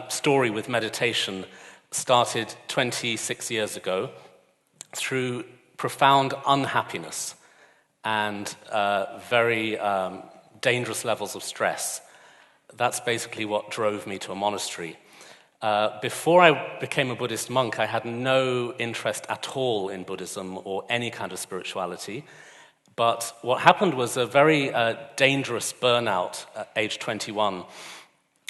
story with meditation started 26 years ago through profound unhappiness and very dangerous levels of stress. That's basically what drove me to a monastery. Before I became a Buddhist monk, I had no interest at all in Buddhism or any kind of spirituality. But what happened was a very dangerous burnout at age 21.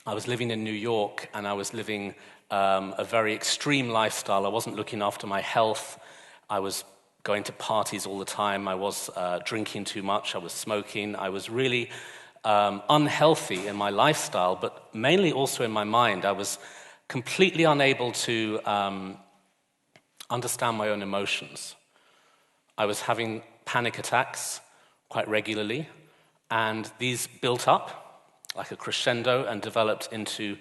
I was living in New York, and I was living a very extreme lifestyle. I wasn't looking after my health. I was going to parties all the time. I was drinking too much. I was smoking. I was really unhealthy in my lifestyle, but mainly also in my mind. I was completely unable to understand my own emotions. I was having panic attacks quite regularly, and these built up like a crescendo and developed into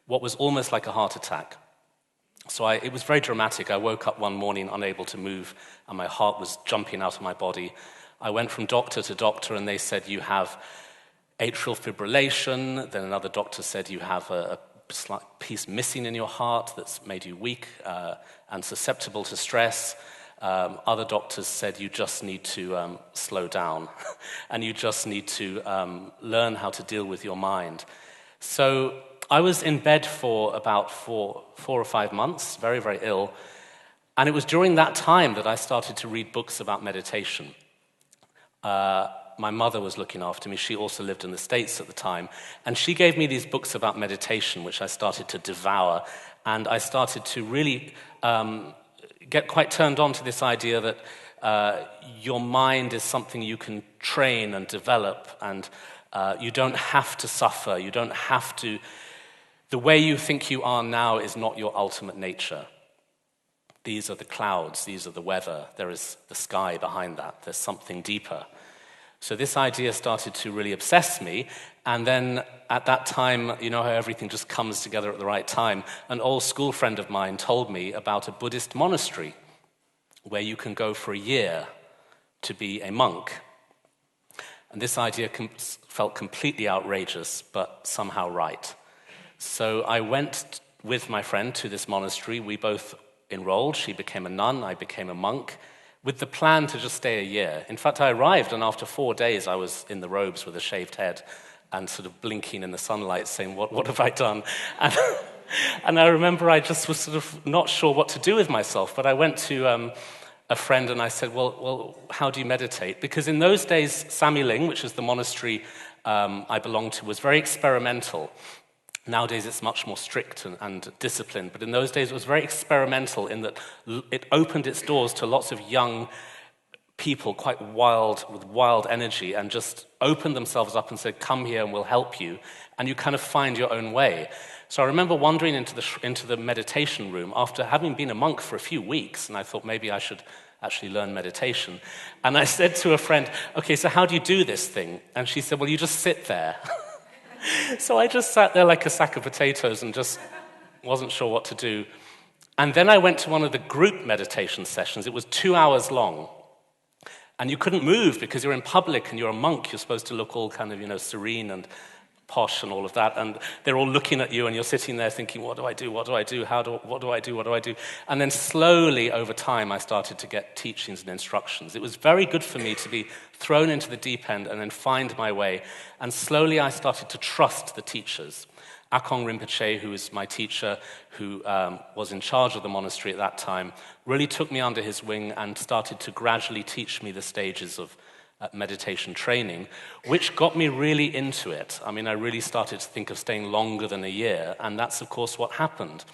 what was almost like a heart attack. So it was very dramatic. I woke up one morning unable to move, and my heart was jumping out of my body. I went from doctor to doctor, and they said, you have atrial fibrillation. Then another doctor said, you have a slight piece missing in your heart that's made you weak and susceptible to stress. Other doctors said you just need to slow down and you just need to learn how to deal with your mind. So I was in bed for about four or 5 months, very, very ill. And it was during that time that I started to read books about meditation. My mother was looking after me. She also lived in the States at the time. And she gave me these books about meditation, which I started to devour. And I started to really get quite turned on to this idea that your mind is something you can train and develop, and you don't have to suffer, you don't have to... The way you think you are now is not your ultimate nature. These are the clouds, these are the weather, there is the sky behind that, there's something deeper. So this idea started to really obsess me, and then at that time, you know how everything just comes together at the right time, an old school friend of mine told me about a Buddhist monastery where you can go for a year to be a monk. And this idea felt completely outrageous, but somehow right. So I went with my friend to this monastery. We both enrolled. She became a nun, I became a monk, with the plan to just stay a year. In fact, I arrived, and after 4 days, I was in the robes with a shaved head and sort of blinking in the sunlight, saying, what have I done? And I remember I just was sort of not sure what to do with myself, but I went to a friend and I said, well, how do you meditate? Because in those days, Samye Ling, which is the monastery I belonged to, was very experimental. Nowadays, it's much more strict and disciplined, but in those days, it was very experimental in that it opened its doors to lots of young people, quite wild, with wild energy, and just opened themselves up and said, come here and we'll help you, and you kind of find your own way. So I remember wandering into the meditation room after having been a monk for a few weeks, and I thought maybe I should actually learn meditation. And I said to a friend, okay, so how do you do this thing? And she said, well, you just sit there. So I just sat there like a sack of potatoes and just wasn't sure what to do. And then I went to one of the group meditation sessions. It was 2 hours long. And you couldn't move because you're in public and you're a monk. You're supposed to look all kind of, serene and posh and all of that. And they're all looking at you and you're sitting there thinking, what do I do? What do I do? What do I do? What do I do? And then slowly over time, I started to get teachings and instructions. It was very good for me to be thrown into the deep end and then find my way. And slowly I started to trust the teachers. Akong Rinpoche, who was my teacher, who was in charge of the monastery at that time, really took me under his wing and started to gradually teach me the stages of meditation training, which got me really into it. I mean, I really started to think of staying longer than a year, and that's, of course, what happened.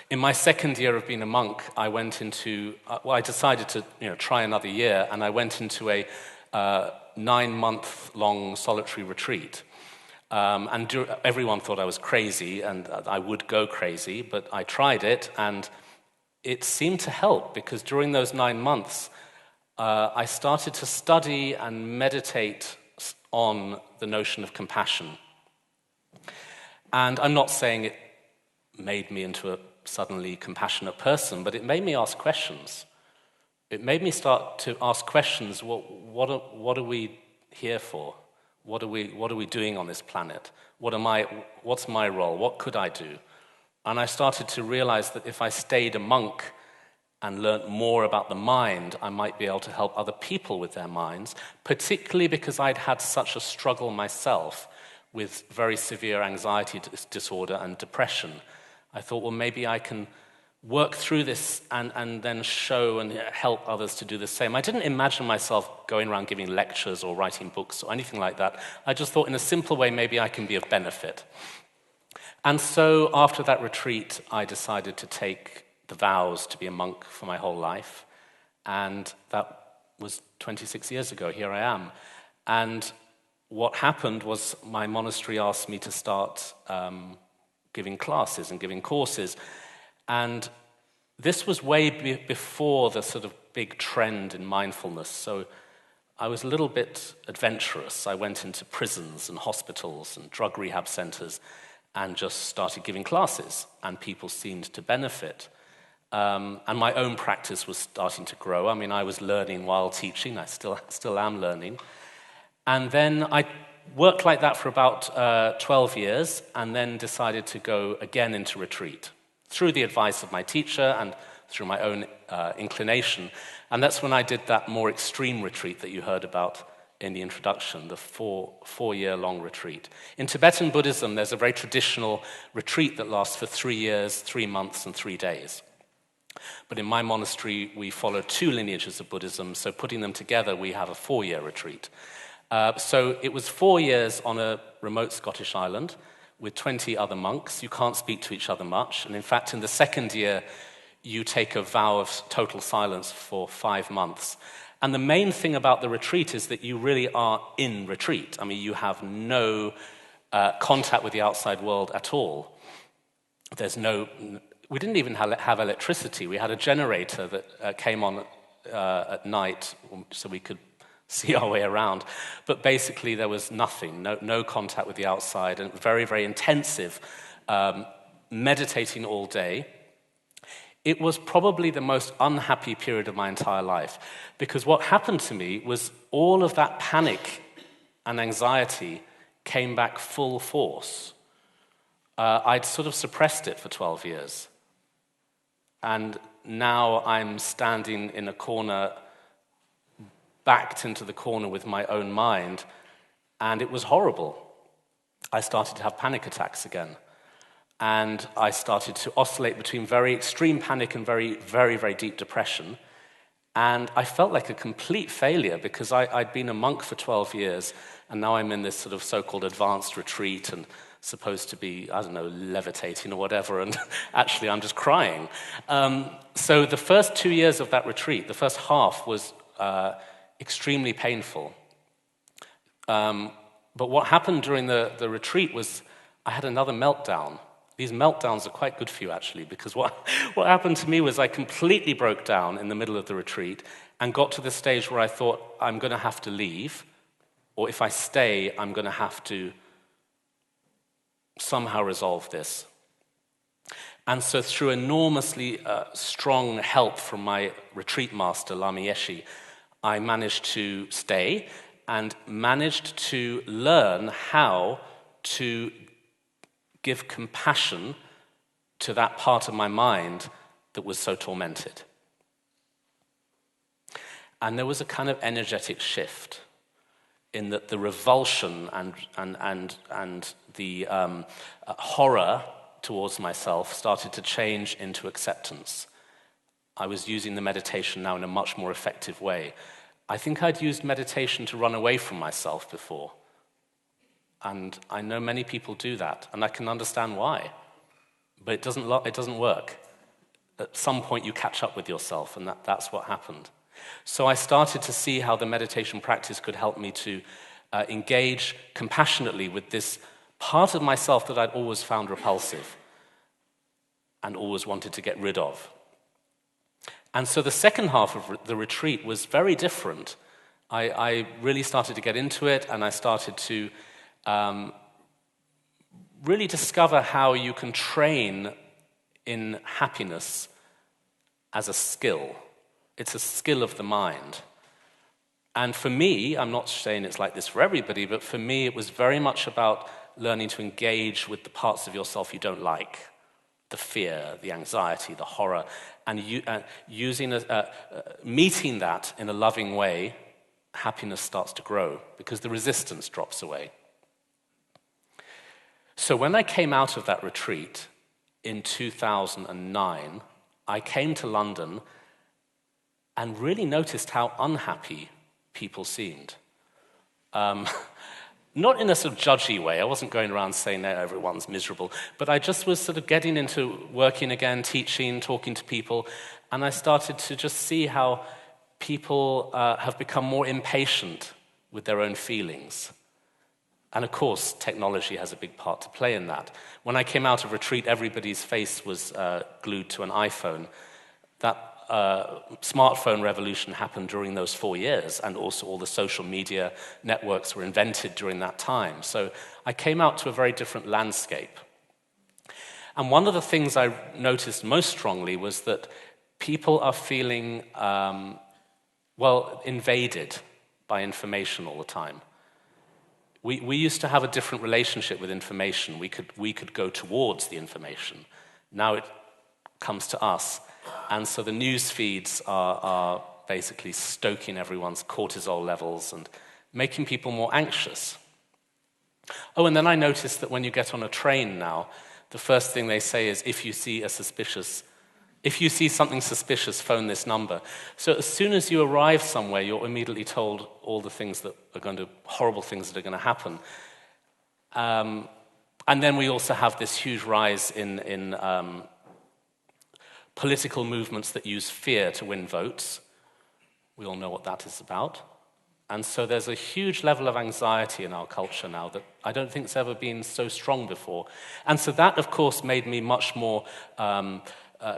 In my second year of being a monk, I went into, I decided to try another year, and I went into a 9-month-long solitary retreat. Everyone thought I was crazy, and I would go crazy, but I tried it, and it seemed to help, because during those 9 months, I started to study and meditate on the notion of compassion. And I'm not saying it made me into a suddenly compassionate person, but it made me ask questions. It made me start to ask questions, what are we here for? What are we doing on this planet? What's my role? What could I do? And I started to realize that if I stayed a monk and learnt more about the mind, I might be able to help other people with their minds, particularly because I'd had such a struggle myself with very severe anxiety disorder and depression. I thought, well, maybe I can work through this and then show and help others to do the same. I didn't imagine myself going around giving lectures or writing books or anything like that. I just thought in a simple way, maybe I can be of benefit. And so after that retreat, I decided to take the vows to be a monk for my whole life. And that was 26 years ago. Here I am. And what happened was my monastery asked me to start giving classes and giving courses. And this was way before the sort of big trend in mindfulness. So I was a little bit adventurous. I went into prisons and hospitals and drug rehab centers and just started giving classes. And people seemed to benefit. And my own practice was starting to grow. I mean, I was learning while teaching. I still am learning. And then I worked like that for about 12 years and then decided to go again into retreat through the advice of my teacher and through my own inclination. And that's when I did that more extreme retreat that you heard about in the introduction, the four-year-long retreat. In Tibetan Buddhism, there's a very traditional retreat that lasts for 3 years, 3 months, and 3 days. But in my monastery, we follow 2 lineages of Buddhism, so putting them together, we have a 4-year retreat. So it was 4 years on a remote Scottish island with 20 other monks. You can't speak to each other much. And in fact, in the second year, you take a vow of total silence for 5 months. And the main thing about the retreat is that you really are in retreat. I mean, you have no contact with the outside world at all. We didn't even have electricity. We had a generator that came on at night so we could see our way around. But basically there was nothing, no contact with the outside, and very, very intensive, meditating all day. It was probably the most unhappy period of my entire life, because what happened to me was all of that panic and anxiety came back full force. I'd sort of suppressed it for 12 years. And now I'm standing in a corner, backed into the corner with my own mind, and it was horrible. I started to have panic attacks again. And I started to oscillate between very extreme panic and very, very, very deep depression. And I felt like a complete failure because I'd been a monk for 12 years, and now I'm in this sort of so-called advanced retreat and supposed to be, I don't know, levitating or whatever, and actually I'm just crying. So the first 2 years of that retreat, the first half was extremely painful. But what happened during the retreat was I had another meltdown. These meltdowns are quite good for you, actually, because what happened to me was I completely broke down in the middle of the retreat and got to the stage where I thought, I'm going to have to leave, or if I stay, I'm going to have to somehow resolve this. And so through enormously strong help from my retreat master, Lama Yeshe, I managed to stay and managed to learn how to give compassion to that part of my mind that was so tormented. And there was a kind of energetic shift in that the revulsion and the horror towards myself started to change into acceptance. I was using the meditation now in a much more effective way. I think I'd used meditation to run away from myself before. And I know many people do that, and I can understand why. But it doesn't work. At some point you catch up with yourself, and that's what happened. So I started to see how the meditation practice could help me to engage compassionately with this part of myself that I'd always found repulsive and always wanted to get rid of. And so the second half of the retreat was very different. I really started to get into it, and I started to really discover how you can train in happiness as a skill. It's a skill of the mind. And for me, I'm not saying it's like this for everybody, but for me it was very much about learning to engage with the parts of yourself you don't like, the fear, the anxiety, the horror, and meeting that in a loving way, happiness starts to grow because the resistance drops away. So when I came out of that retreat in 2009, I came to London and really noticed how unhappy people seemed. Not in a sort of judgy way. I wasn't going around saying that everyone's miserable, but I just was sort of getting into working again, teaching, talking to people, and I started to just see how people have become more impatient with their own feelings. And of course, technology has a big part to play in that. When I came out of retreat, everybody's face was glued to an iPhone. That smartphone revolution happened during those 4 years, and also all the social media networks were invented during that time. So I came out to a very different landscape. And one of the things I noticed most strongly was that people are feeling, invaded by information all the time. We used to have a different relationship with information. We could go towards the information. Now it comes to us. And so the news feeds are basically stoking everyone's cortisol levels and making people more anxious. Oh, and then I noticed that when you get on a train now, the first thing they say is, if you see something suspicious, phone this number. So as soon as you arrive somewhere, you're immediately told all the things that are horrible things that are going to happen. And then we also have this huge rise in political movements that use fear to win votes. We all know what that is about. And so there's a huge level of anxiety in our culture now that I don't think has ever been so strong before. And so that, of course, made me much more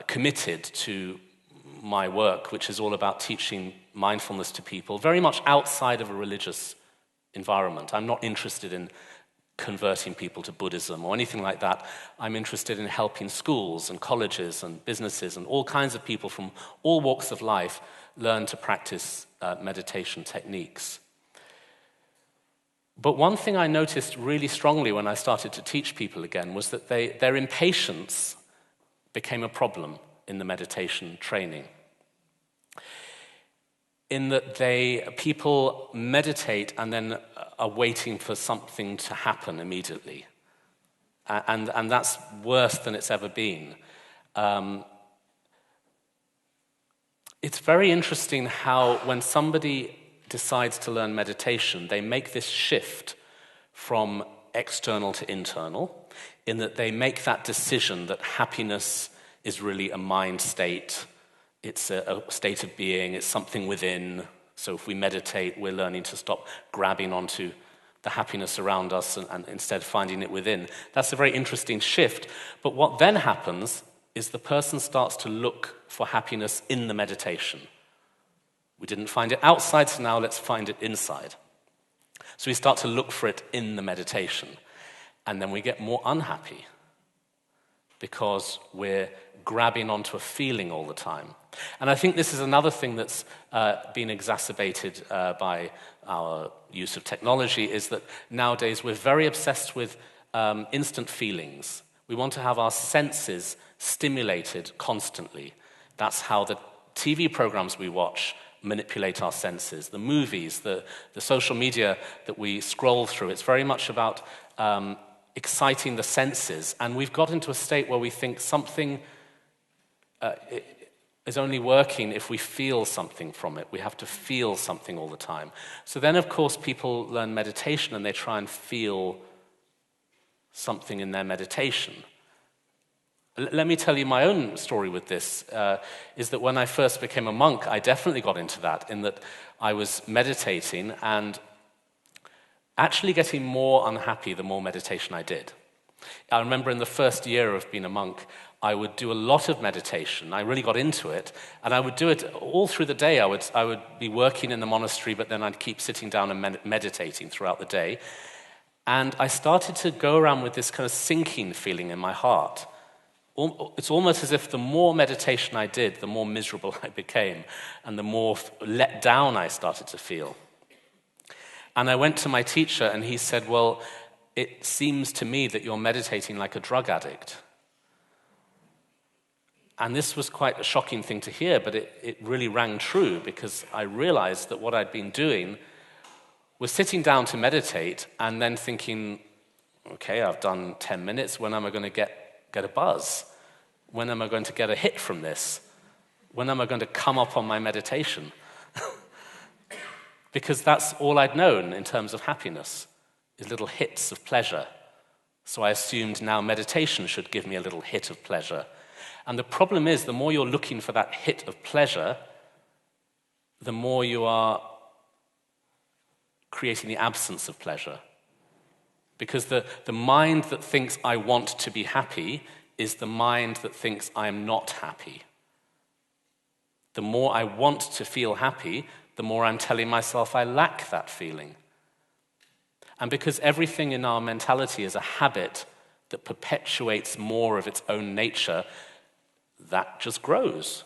committed to my work, which is all about teaching mindfulness to people, very much outside of a religious environment. I'm not interested in converting people to Buddhism or anything like that. I'm interested in helping schools and colleges and businesses and all kinds of people from all walks of life learn to practice meditation techniques. But one thing I noticed really strongly when I started to teach people again was that their impatience became a problem in the meditation training. In that people meditate and then are waiting for something to happen immediately. And that's worse than it's ever been. It's very interesting how when somebody decides to learn meditation, they make this shift from external to internal, in that they make that decision that happiness is really a mind state. It's a state of being, it's something within. So if we meditate, we're learning to stop grabbing onto the happiness around us and instead finding it within. That's a very interesting shift. But what then happens is the person starts to look for happiness in the meditation. We didn't find it outside, so now let's find it inside. So we start to look for it in the meditation. And then we get more unhappy because we're grabbing onto a feeling all the time. And I think this is another thing that's been exacerbated by our use of technology, is that nowadays we're very obsessed with instant feelings. We want to have our senses stimulated constantly. That's how the TV programs we watch manipulate our senses, the movies, the social media that we scroll through. It's very much about exciting the senses, and we've got into a state where we think something is only working if we feel something from it. We have to feel something all the time. So then, of course, people learn meditation and they try and feel something in their meditation. Let me tell you my own story with this, is that when I first became a monk, I definitely got into that, in that I was meditating and actually getting more unhappy the more meditation I did. I remember in the first year of being a monk, I would do a lot of meditation. I really got into it, and I would do it all through the day. I would be working in the monastery, but then I'd keep sitting down and meditating throughout the day. And I started to go around with this kind of sinking feeling in my heart. It's almost as if the more meditation I did, the more miserable I became, and the more let down I started to feel. And I went to my teacher, and he said, well, it seems to me that you're meditating like a drug addict. And this was quite a shocking thing to hear, but it really rang true, because I realized that what I'd been doing was sitting down to meditate and then thinking, okay, I've done 10 minutes, when am I going to get a buzz? When am I going to get a hit from this? When am I going to come up on my meditation? Because that's all I'd known in terms of happiness, is little hits of pleasure. So I assumed now meditation should give me a little hit of pleasure. And the problem is, the more you're looking for that hit of pleasure, the more you are creating the absence of pleasure. Because the mind that thinks I want to be happy is the mind that thinks I am not happy. The more I want to feel happy, the more I'm telling myself I lack that feeling. And because everything in our mentality is a habit that perpetuates more of its own nature, that just grows.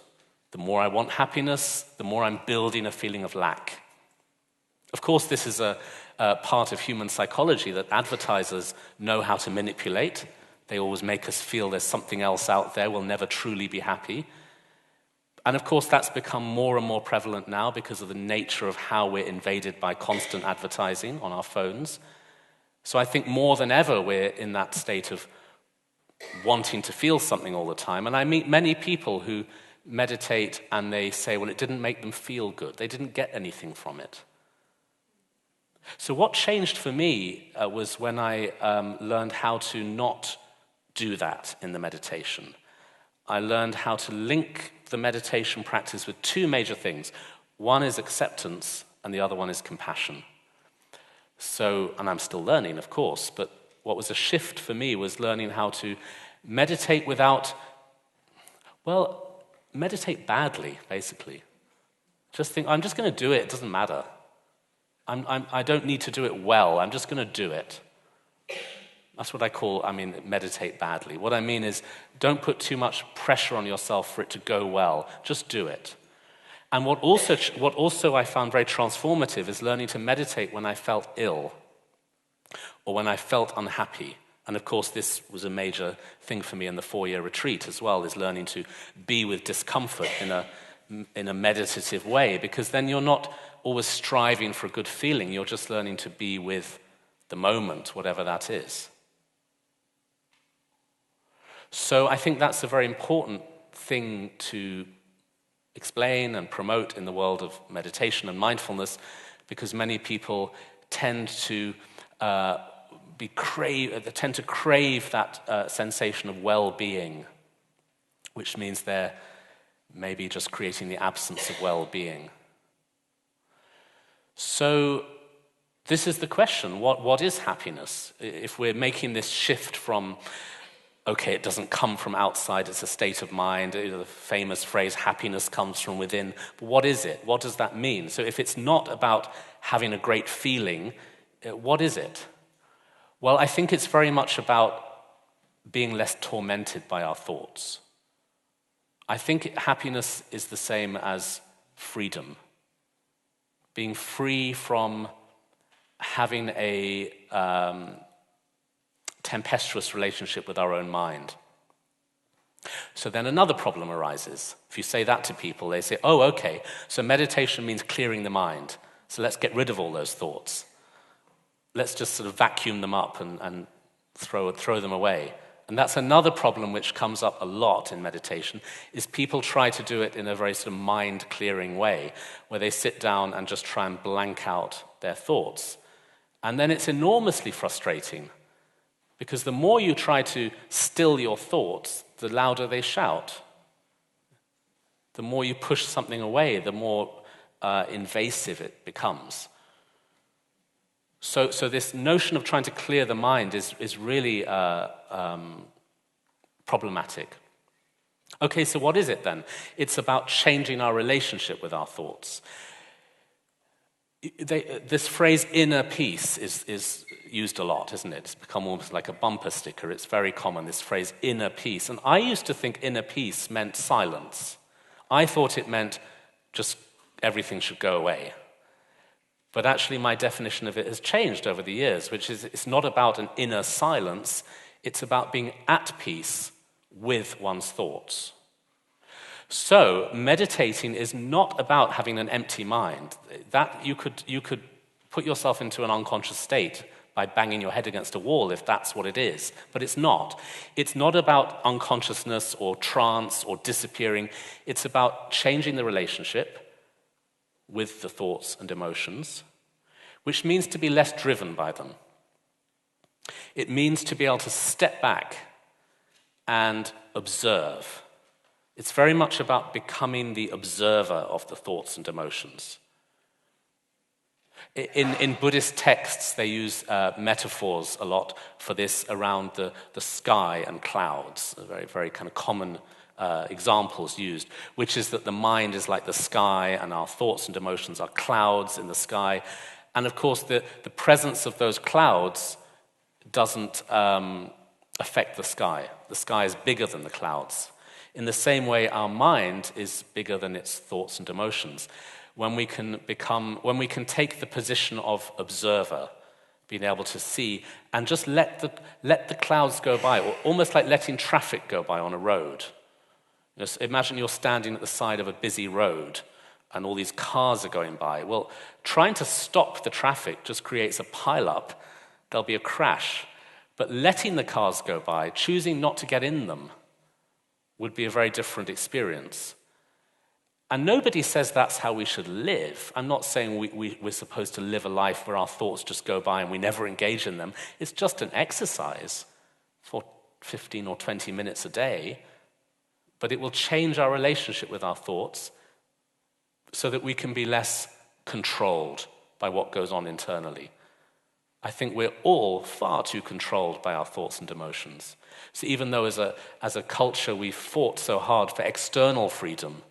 The more I want happiness, the more I'm building a feeling of lack. Of course, this is a part of human psychology that advertisers know how to manipulate. They always make us feel there's something else out there, we'll never truly be happy. And of course, that's become more and more prevalent now because of the nature of how we're invaded by constant advertising on our phones. So I think more than ever, we're in that state of wanting to feel something all the time. And I meet many people who meditate and they say, well, it didn't make them feel good. They didn't get anything from it. So what changed for me was when I learned how to not do that in the meditation. I learned how to link the meditation practice with two major things. One is acceptance, and the other one is compassion. So, and I'm still learning, of course, but what was a shift for me was learning how to meditate without, well, meditate badly, basically. Just think, I'm just going to do it, it doesn't matter. I don't need to do it well, I'm just going to do it. That's what I mean, meditate badly. What I mean is, don't put too much pressure on yourself for it to go well. Just do it. And what also I found very transformative is learning to meditate when I felt ill or when I felt unhappy. And of course, this was a major thing for me in the 4-year retreat as well, is learning to be with discomfort in a meditative way, because then you're not always striving for a good feeling. You're just learning to be with the moment, whatever that is. So I think that's a very important thing to explain and promote in the world of meditation and mindfulness, because many people tend to crave that sensation of well-being, which means they're maybe just creating the absence of well-being. So this is the question, what is happiness? If we're making this shift from, okay, it doesn't come from outside, it's a state of mind, the famous phrase, happiness comes from within, but what is it? What does that mean? So if it's not about having a great feeling, what is it? Well, I think it's very much about being less tormented by our thoughts. I think happiness is the same as freedom. Being free from having a tempestuous relationship with our own mind. So then another problem arises. If you say that to people, they say, oh, okay, so meditation means clearing the mind. So let's get rid of all those thoughts. Let's just sort of vacuum them up and throw them away. And that's another problem which comes up a lot in meditation, is people try to do it in a very sort of mind-clearing way, where they sit down and just try and blank out their thoughts. And then it's enormously frustrating, because the more you try to still your thoughts, the louder they shout. The more you push something away, the more invasive it becomes. So this notion of trying to clear the mind is really problematic. Okay, so what is it then? It's about changing our relationship with our thoughts. This phrase inner peace is used a lot, isn't it? It's become almost like a bumper sticker. It's very common, this phrase inner peace. And I used to think inner peace meant silence. I thought it meant just everything should go away. But actually my definition of it has changed over the years, which is it's not about an inner silence, it's about being at peace with one's thoughts. So meditating is not about having an empty mind. That you could put yourself into an unconscious state by banging your head against a wall if that's what it is. But it's not. It's not about unconsciousness or trance or disappearing. It's about changing the relationship with the thoughts and emotions, which means to be less driven by them. It means to be able to step back and observe. It's very much about becoming the observer of the thoughts and emotions. In Buddhist texts, they use metaphors a lot for this around the sky and clouds, very, very kind of common examples used, which is that the mind is like the sky and our thoughts and emotions are clouds in the sky. And of course, the presence of those clouds doesn't affect the sky. The sky is bigger than the clouds. In the same way, our mind is bigger than its thoughts and emotions. When we can take the position of observer, being able to see, and just let the clouds go by, or almost like letting traffic go by on a road. Just imagine you're standing at the side of a busy road, and all these cars are going by. Well, trying to stop the traffic just creates a pile-up. There'll be a crash. But letting the cars go by, choosing not to get in them, would be a very different experience. And nobody says that's how we should live. I'm not saying we're supposed to live a life where our thoughts just go by and we never engage in them. It's just an exercise for 15 or 20 minutes a day, but it will change our relationship with our thoughts so that we can be less controlled by what goes on internally. I think we're all far too controlled by our thoughts and emotions. So even though as a culture we've fought so hard for external freedom,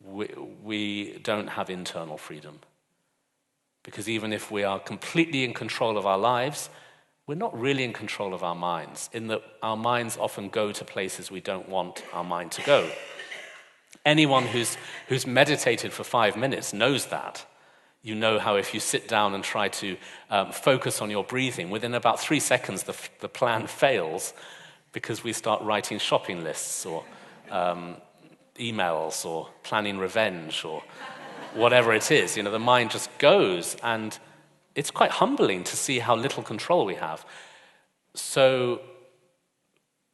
we don't have internal freedom. Because even if we are completely in control of our lives, we're not really in control of our minds, in that our minds often go to places we don't want our mind to go. Anyone who's meditated for 5 minutes knows that. You know how if you sit down and try to focus on your breathing, within about 3 seconds the plan fails because we start writing shopping lists or emails or planning revenge or whatever it is. The mind just goes, and it's quite humbling to see how little control we have. So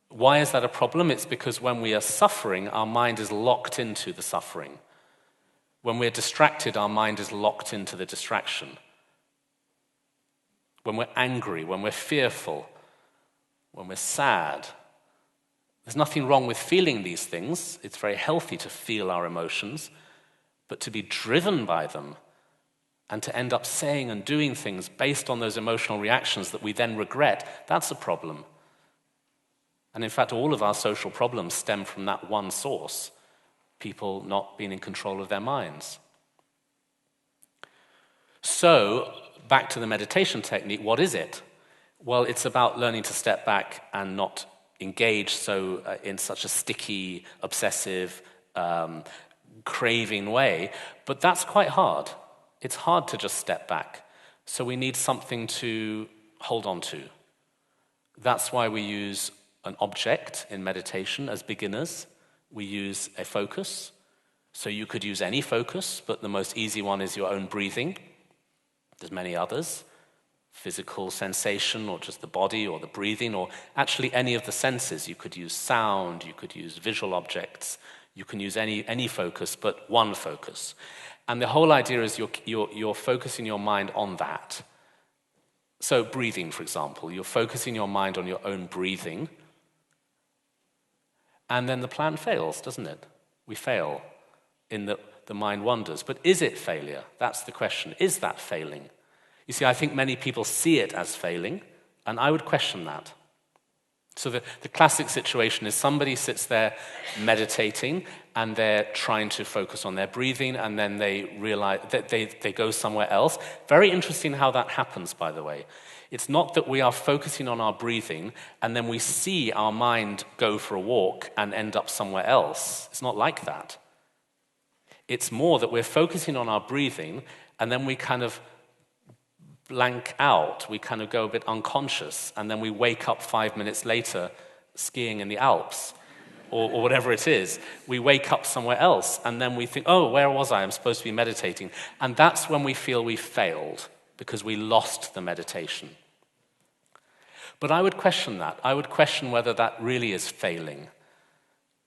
why is that a problem? It's because when we are suffering, our mind is locked into the suffering. When we're distracted, our mind is locked into the distraction. When we're angry, when we're fearful, when we're sad, there's nothing wrong with feeling these things. It's very healthy to feel our emotions, but to be driven by them and to end up saying and doing things based on those emotional reactions that we then regret, that's a problem. And in fact, all of our social problems stem from that one source. People not being in control of their minds. So, back to the meditation technique, what is it? Well, it's about learning to step back and not engage in such a sticky, obsessive, craving way. But that's quite hard. It's hard to just step back. So we need something to hold on to. That's why we use an object in meditation as beginners. We use a focus. So you could use any focus, but the most easy one is your own breathing. There's many others. Physical sensation, or just the body, or the breathing, or actually any of the senses. You could use sound, you could use visual objects. You can use any focus, but one focus. And the whole idea is you're focusing your mind on that. So breathing, for example, you're focusing your mind on your own breathing. And then the plan fails, doesn't it? We fail in that the mind wanders. But is it failure? That's the question. Is that failing? You see, I think many people see it as failing, and I would question that. So the classic situation is somebody sits there meditating, and they're trying to focus on their breathing, and then they realize that they go somewhere else. Very interesting how that happens, by the way. It's not that we are focusing on our breathing, and then we see our mind go for a walk and end up somewhere else. It's not like that. It's more that we're focusing on our breathing, and then we kind of blank out. We kind of go a bit unconscious, and then we wake up 5 minutes later skiing in the Alps, or whatever it is. We wake up somewhere else, and then we think, oh, where was I? I'm supposed to be meditating. And that's when we feel we failed, because we lost the meditation. But I would question that. I would question whether that really is failing.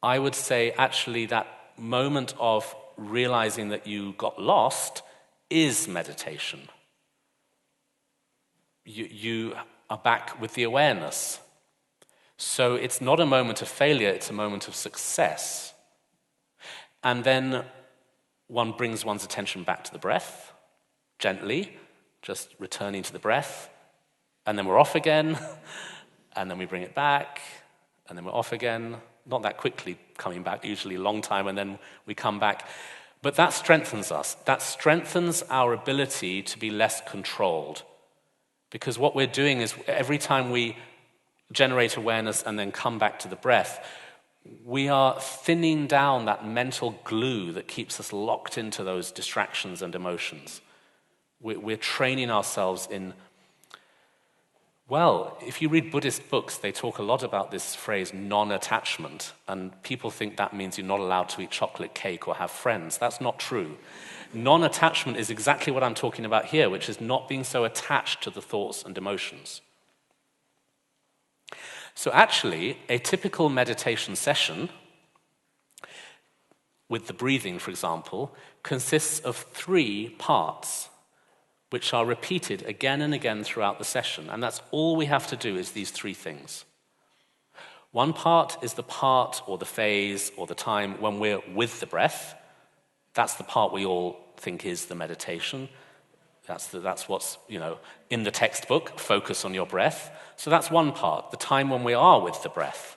I would say, actually, that moment of realizing that you got lost is meditation. You are back with the awareness. So it's not a moment of failure, it's a moment of success. And then one brings one's attention back to the breath, gently, just returning to the breath, and then we're off again, and then we bring it back, and then we're off again. Not that quickly coming back, usually a long time, and then we come back. But that strengthens us. That strengthens our ability to be less controlled. Because what we're doing is every time we generate awareness and then come back to the breath, we are thinning down that mental glue that keeps us locked into those distractions and emotions. We're training ourselves in, well, if you read Buddhist books, they talk a lot about this phrase, non-attachment, and people think that means you're not allowed to eat chocolate cake or have friends. That's not true. Non-attachment is exactly what I'm talking about here, which is not being so attached to the thoughts and emotions. So actually, a typical meditation session, with the breathing, for example, consists of 3 parts, which are repeated again and again throughout the session. And that's all we have to do is these 3 things. One part is the part or the phase or the time when we're with the breath. That's the part we all think is the meditation. That's what's, in the textbook, focus on your breath. So that's one part, the time when we are with the breath.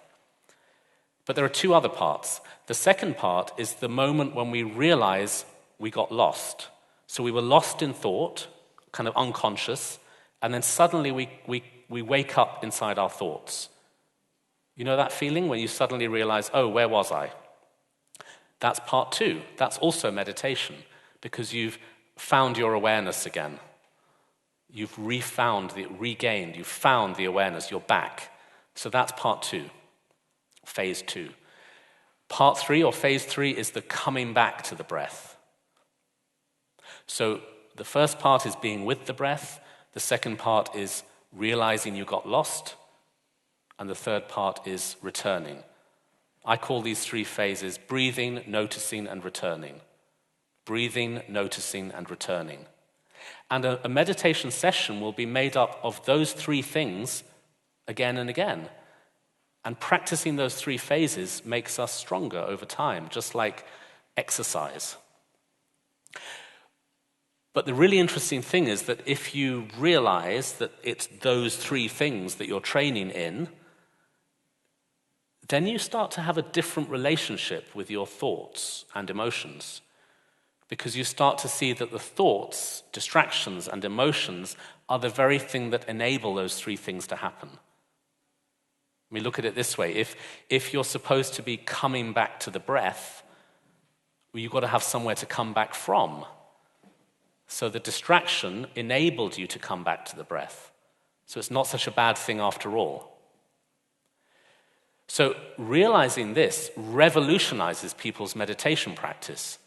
But there are 2 other parts. The second part is the moment when we realize we got lost. So we were lost in thought, kind of unconscious, and then suddenly we wake up inside our thoughts. You know that feeling when you suddenly realize, oh, where was I? That's part 2. That's also meditation, because you've found your awareness again. You've regained, you've found the awareness, you're back. So that's part 2, phase 2. Part 3 or phase 3 is the coming back to the breath. So the first part is being with the breath, the second part is realizing you got lost, and the third part is returning. I call these 3 phases breathing, noticing, and returning. Breathing, noticing, and returning. And a meditation session will be made up of those 3 things again and again. And practicing those 3 phases makes us stronger over time, just like exercise. But the really interesting thing is that if you realize that it's those 3 things that you're training in, then you start to have a different relationship with your thoughts and emotions. Because you start to see that the thoughts, distractions, and emotions are the very thing that enable those 3 things to happen. I mean, look at it this way. If you're supposed to be coming back to the breath, well, you've got to have somewhere to come back from. So the distraction enabled you to come back to the breath. So it's not such a bad thing after all. So realizing this revolutionizes people's meditation practice.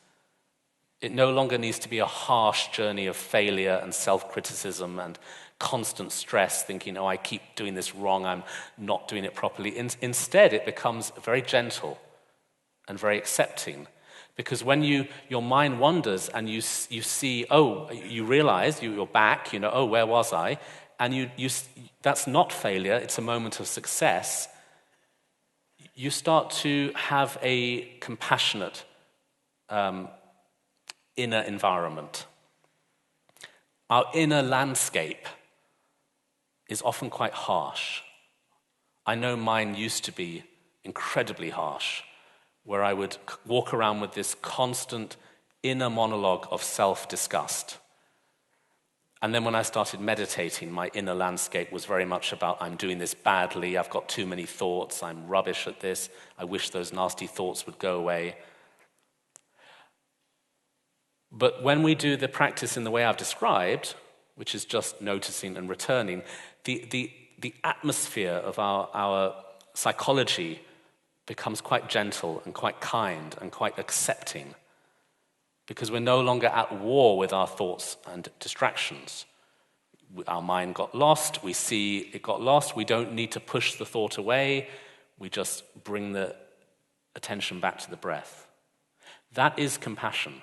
It no longer needs to be a harsh journey of failure and self-criticism and constant stress, thinking, oh, I keep doing this wrong, I'm not doing it properly. Instead, it becomes very gentle and very accepting. Because when your mind wanders and you see, oh, you realize you're back, oh, where was I? And that's not failure, it's a moment of success. You start to have a compassionate inner environment. Our inner landscape is often quite harsh. I know mine used to be incredibly harsh, where I would walk around with this constant inner monologue of self-disgust. And then when I started meditating, my inner landscape was very much about, I'm doing this badly, I've got too many thoughts, I'm rubbish at this, I wish those nasty thoughts would go away. But when we do the practice in the way I've described, which is just noticing and returning, the atmosphere of our psychology becomes quite gentle and quite kind and quite accepting, because we're no longer at war with our thoughts and distractions. Our mind got lost, we see it got lost, we don't need to push the thought away, we just bring the attention back to the breath. That is compassion,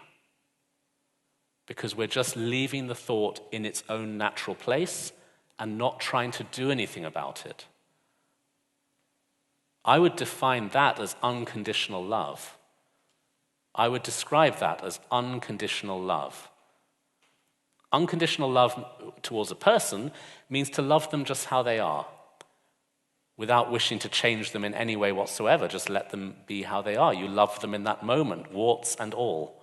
because we're just leaving the thought in its own natural place and not trying to do anything about it. I would define that as unconditional love. I would describe that as unconditional love. Unconditional love towards a person means to love them just how they are, without wishing to change them in any way whatsoever. Just let them be how they are. You love them in that moment, warts and all,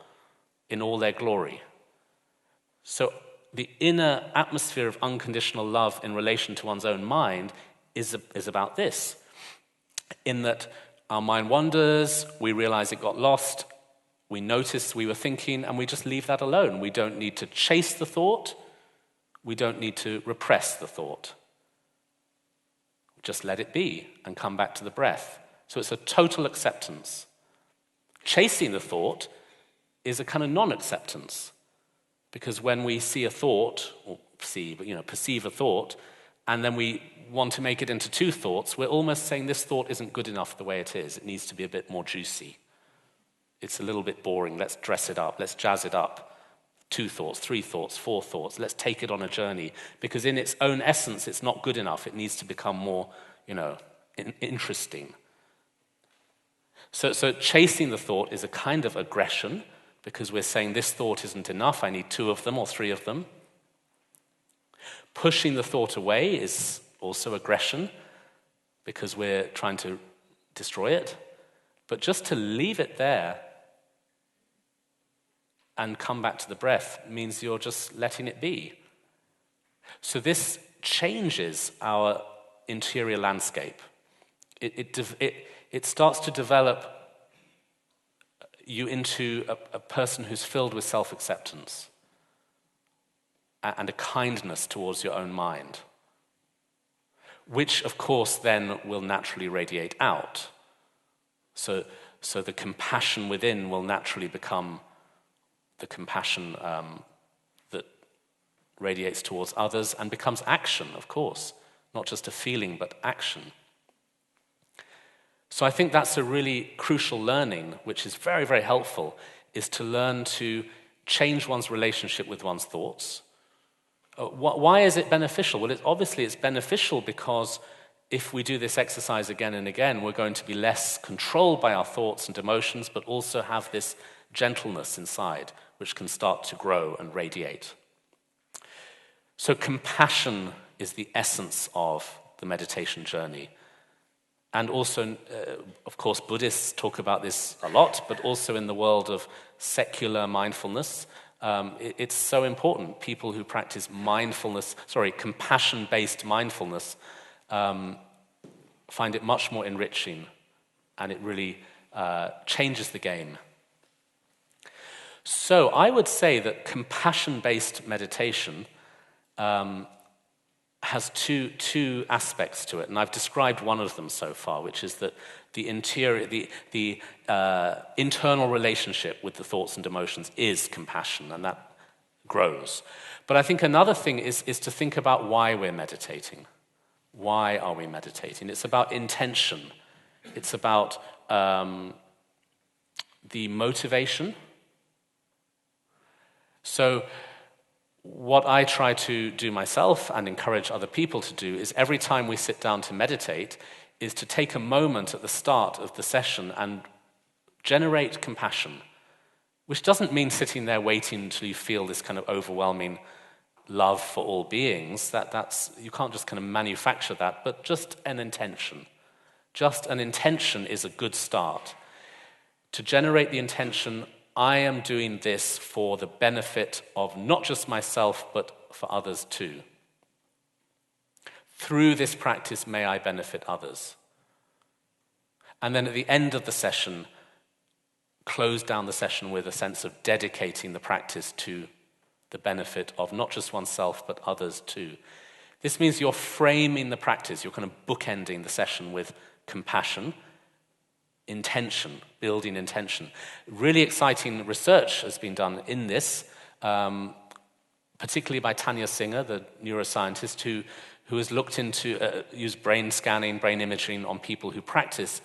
in all their glory. So the inner atmosphere of unconditional love in relation to one's own mind is about this, in that our mind wanders, we realize it got lost, we notice we were thinking, and we just leave that alone. We don't need to chase the thought. We don't need to repress the thought. Just let it be and come back to the breath. So it's a total acceptance. Chasing the thought is a kind of non-acceptance, because when we see a thought, or perceive a thought, and then we want to make it into two thoughts, we're almost saying this thought isn't good enough the way it is. It needs to be a bit more juicy. It's a little bit boring. Let's dress it up. Let's jazz it up. 2 thoughts, 3 thoughts, 4 thoughts. Let's take it on a journey. Because in its own essence, it's not good enough. It needs to become more, interesting. So chasing the thought is a kind of aggression, because we're saying this thought isn't enough. I need 2 of them or 3 of them. Pushing the thought away is also aggression, because we're trying to destroy it. But just to leave it there and come back to the breath means you're just letting it be. So this changes our interior landscape. It starts to develop you into a person who's filled with self-acceptance and a kindness towards your own mind, which, of course, then will naturally radiate out. So the compassion within will naturally become the compassion that radiates towards others and becomes action, of course, not just a feeling, but action. So I think that's a really crucial learning, which is very, very helpful, is to learn to change one's relationship with one's thoughts. Why is it beneficial? Well, obviously it's beneficial because if we do this exercise again and again, we're going to be less controlled by our thoughts and emotions, but also have this gentleness inside, which can start to grow and radiate. So compassion is the essence of the meditation journey. And also, of course, Buddhists talk about this a lot, but also in the world of secular mindfulness, it's so important. People who practice compassion-based mindfulness find it much more enriching, and it really changes the game. So I would say that compassion-based meditation has two aspects to it, and I've described one of them so far, which is that the internal relationship with the thoughts and emotions is compassion, and that grows. But I think another thing is to think about why we're meditating. Why are we meditating? It's about intention. It's about the motivation. So what I try to do myself and encourage other people to do is every time we sit down to meditate is to take a moment at the start of the session and generate compassion, which doesn't mean sitting there waiting until you feel this kind of overwhelming love for all beings. That's you can't just kind of manufacture that, but just an intention. Just an intention is a good start. to generate the intention, I am doing this for the benefit of not just myself, but for others too. Through this practice, may I benefit others. And then at the end of the session, close down the session with a sense of dedicating the practice to the benefit of not just oneself, but others too. This means you're framing the practice, you're kind of bookending the session with compassion, intention, building intention. Really exciting research has been done in this, particularly by Tanya Singer, the neuroscientist, who has looked into, used brain scanning, brain imaging on people who practice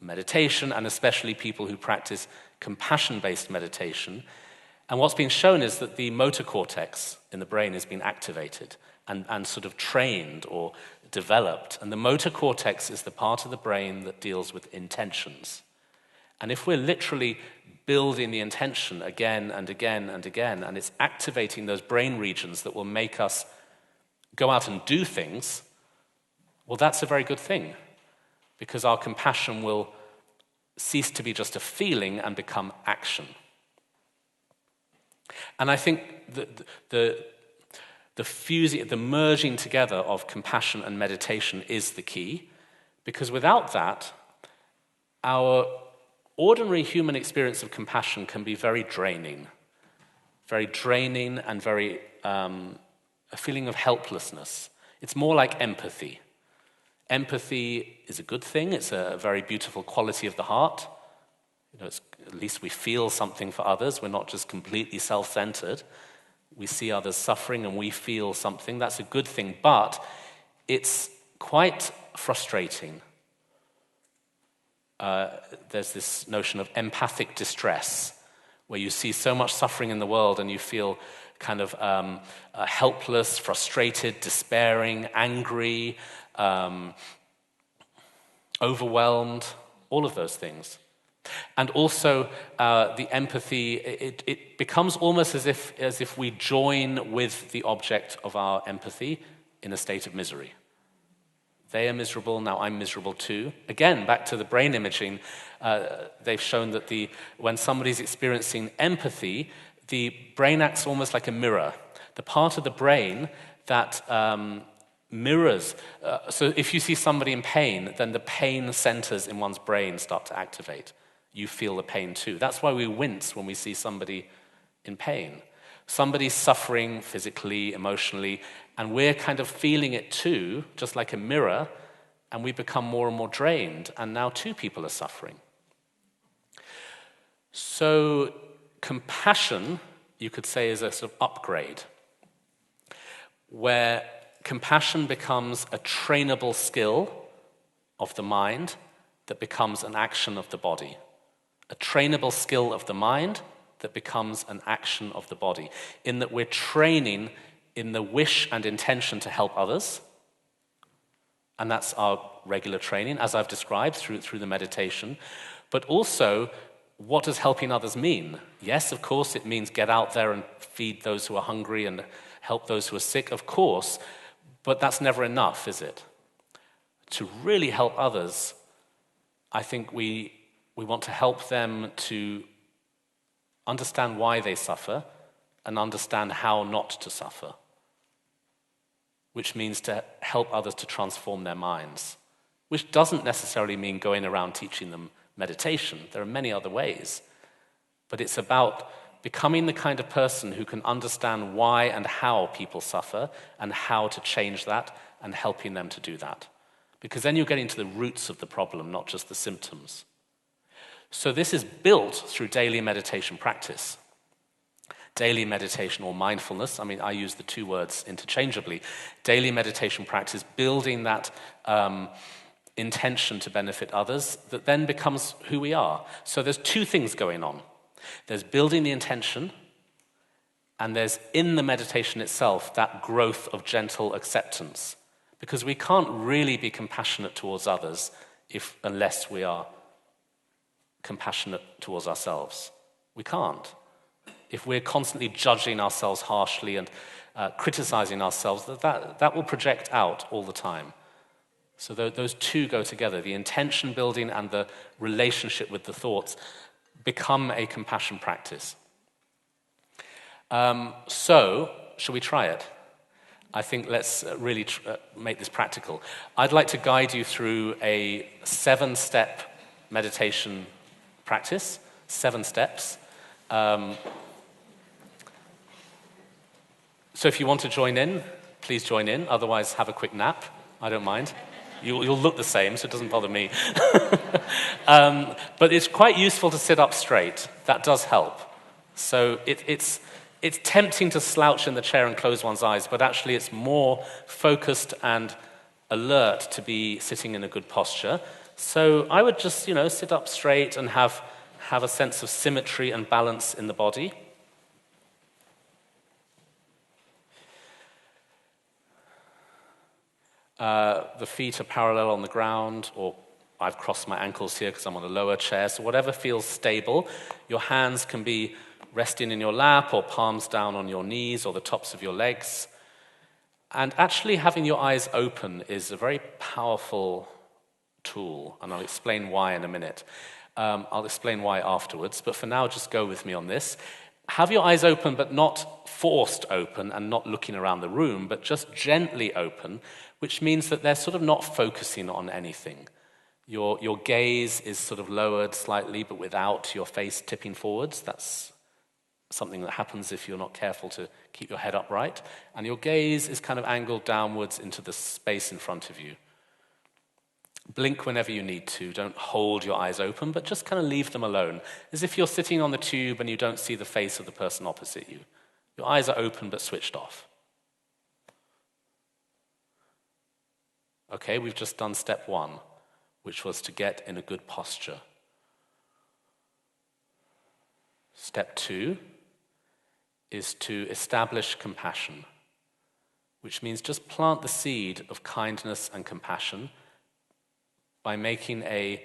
meditation, and especially people who practice compassion-based meditation. And what's been shown is that the motor cortex in the brain has been activated and sort of trained or developed. And the motor cortex is the part of the brain that deals with intentions. And if we're literally building the intention again and again and again, and it's activating those brain regions that will make us go out and do things, well, that's a very good thing, because our compassion will cease to be just a feeling and become action. And I think the fusing, the merging together of compassion and meditation is the key, because without that, our ordinary human experience of compassion can be very draining and very a feeling of helplessness. It's more like empathy. Empathy is a good thing. It's a very beautiful quality of the heart. At least we feel something for others. We're not just completely self-centered. We see others suffering and we feel something. That's a good thing, but it's quite frustrating. There's this notion of empathic distress, where you see so much suffering in the world and you feel kind of helpless, frustrated, despairing, angry, overwhelmed, all of those things. And also the empathy, it becomes almost as if we join with the object of our empathy in a state of misery. They are miserable, now I'm miserable too. Again, back to the brain imaging, they've shown that when somebody's experiencing empathy, the brain acts almost like a mirror. The part of the brain that mirrors, so if you see somebody in pain, then the pain centers in one's brain start to activate. You feel the pain too. That's why we wince when we see somebody in pain. Somebody's suffering physically, emotionally, and we're kind of feeling it too, just like a mirror, and we become more and more drained, and now two people are suffering. So compassion, you could say, is a sort of upgrade, where compassion becomes a trainable skill of the mind that becomes an action of the body. A trainable skill of the mind that becomes an action of the body, in that we're training in the wish and intention to help others, and that's our regular training, as I've described through the meditation, but also, what does helping others mean? Yes, of course, it means get out there and feed those who are hungry and help those who are sick, of course, but that's never enough, is it? To really help others, I think we want to help them to understand why they suffer and understand how not to suffer, which means to help others to transform their minds, which doesn't necessarily mean going around teaching them meditation. There are many other ways, but it's about becoming the kind of person who can understand why and how people suffer and how to change that and helping them to do that. Because then you're getting to the roots of the problem, not just the symptoms. So this is built through daily meditation practice. Daily meditation or mindfulness, I use the two words interchangeably. Daily meditation practice, building that intention to benefit others, that then becomes who we are. So there's two things going on. There's building the intention, and there's in the meditation itself that growth of gentle acceptance. Because we can't really be compassionate towards others unless we are compassionate towards ourselves. We can't. If we're constantly judging ourselves harshly and criticizing ourselves, that will project out all the time. So those two go together, the intention building and the relationship with the thoughts. become a compassion practice. So, shall we try it? I think let's really make this practical. I'd like to guide you through a 7-step meditation practice, 7 steps. So if you want to join in, please join in. Otherwise, have a quick nap. I don't mind. You'll look the same, so it doesn't bother me. But it's quite useful to sit up straight. That does help. So it's tempting to slouch in the chair and close one's eyes, but actually it's more focused and alert to be sitting in a good posture. So I would just, sit up straight and have a sense of symmetry and balance in the body. The feet are parallel on the ground, or I've crossed my ankles here because I'm on a lower chair, so whatever feels stable. Your hands can be resting in your lap or palms down on your knees or the tops of your legs. And actually having your eyes open is a very powerful tool, and I'll explain why in a minute. I'll explain why afterwards, but for now just go with me on this. Have your eyes open, but not forced open and not looking around the room, but just gently open, which means that they're sort of not focusing on anything. Your gaze is sort of lowered slightly, but without your face tipping forwards. That's something that happens if you're not careful to keep your head upright. And your gaze is kind of angled downwards into the space in front of you. Blink whenever you need to. Don't hold your eyes open, but just kind of leave them alone, as if you're sitting on the tube and you don't see the face of the person opposite you. Your eyes are open but switched off. Okay, we've just done step 1, which was to get in a good posture. Step 2 is to establish compassion, which means just plant the seed of kindness and compassion by making a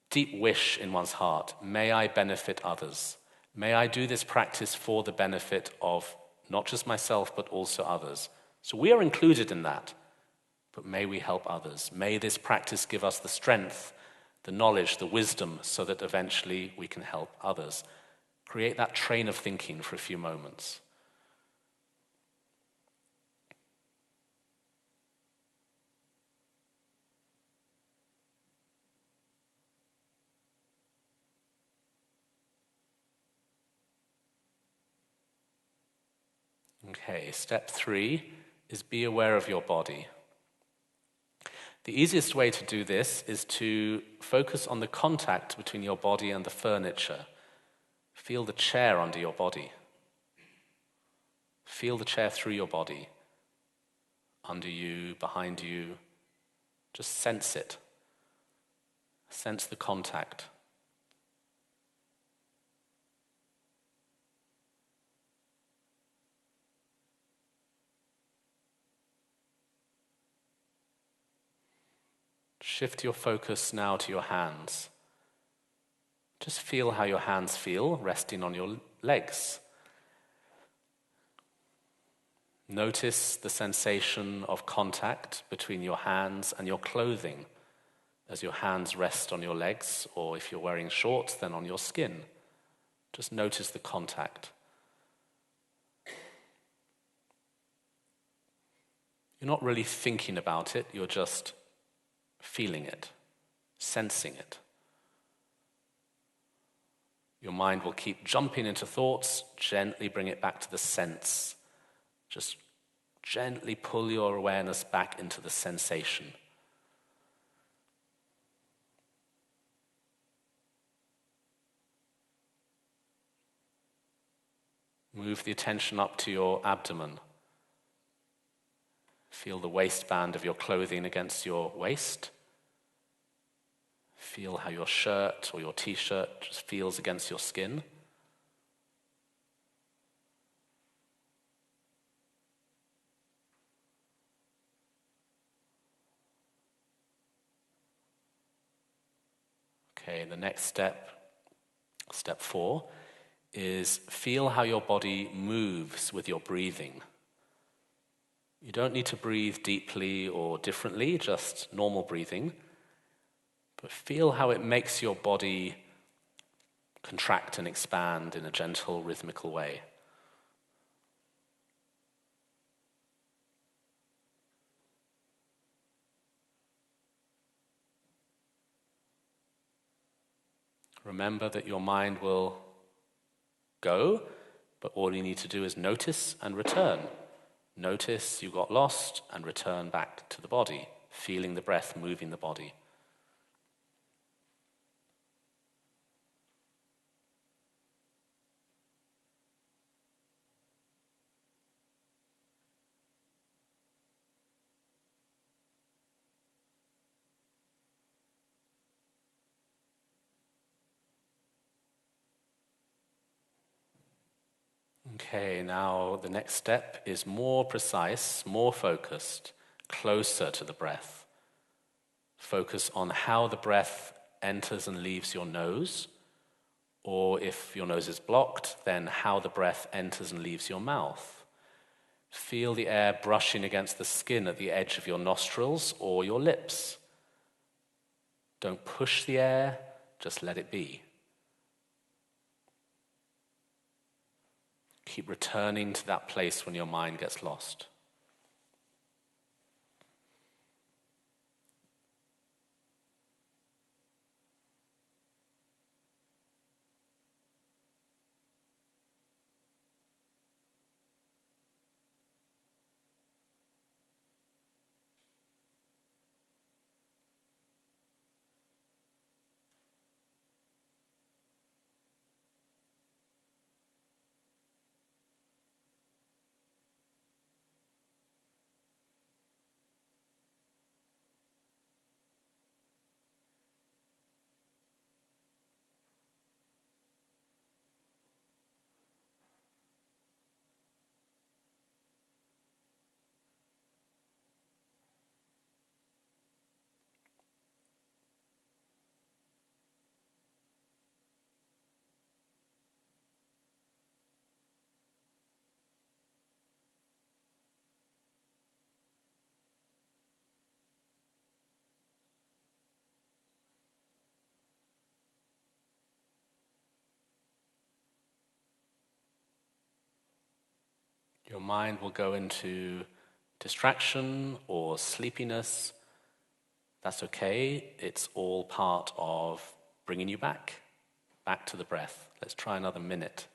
deep wish in one's heart. May I benefit others. May I do this practice for the benefit of not just myself, but also others. So we are included in that, but may we help others. May this practice give us the strength, the knowledge, the wisdom, so that eventually we can help others. Create that train of thinking for a few moments. Okay, step 3 is be aware of your body. The easiest way to do this is to focus on the contact between your body and the furniture. Feel the chair under your body. Feel the chair through your body. Under you, behind you. Just sense it. Sense the contact. Shift your focus now to your hands. Just feel how your hands feel resting on your legs. Notice the sensation of contact between your hands and your clothing as your hands rest on your legs, or if you're wearing shorts, then on your skin. Just notice the contact. You're not really thinking about it, you're just feeling it, sensing it. Your mind will keep jumping into thoughts. Gently bring it back to the sense. Just gently pull your awareness back into the sensation. Move the attention up to your abdomen. Feel the waistband of your clothing against your waist. Feel how your shirt or your t-shirt just feels against your skin. Okay, the next step, step 4, is feel how your body moves with your breathing. You don't need to breathe deeply or differently, just normal breathing. But feel how it makes your body contract and expand in a gentle, rhythmical way. Remember that your mind will go, but all you need to do is notice and return. Notice you got lost and return back to the body, feeling the breath moving the body. Okay, now the next step is more precise, more focused, closer to the breath. Focus on how the breath enters and leaves your nose, or if your nose is blocked, then how the breath enters and leaves your mouth. Feel the air brushing against the skin at the edge of your nostrils or your lips. Don't push the air, just let it be. Keep returning to that place when your mind gets lost. Your mind will go into distraction or sleepiness. That's okay. It's all part of bringing you back to the breath. Let's try another minute.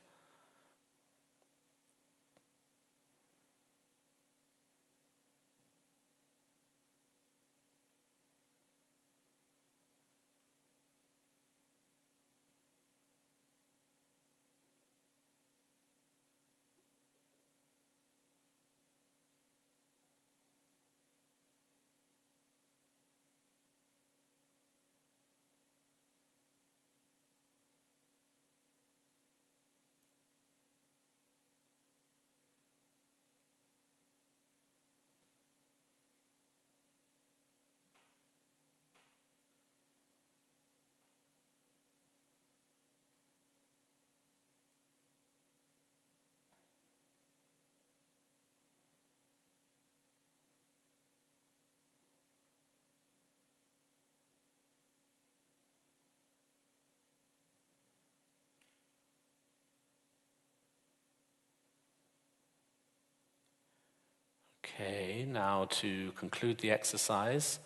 Okay, now to conclude the exercise,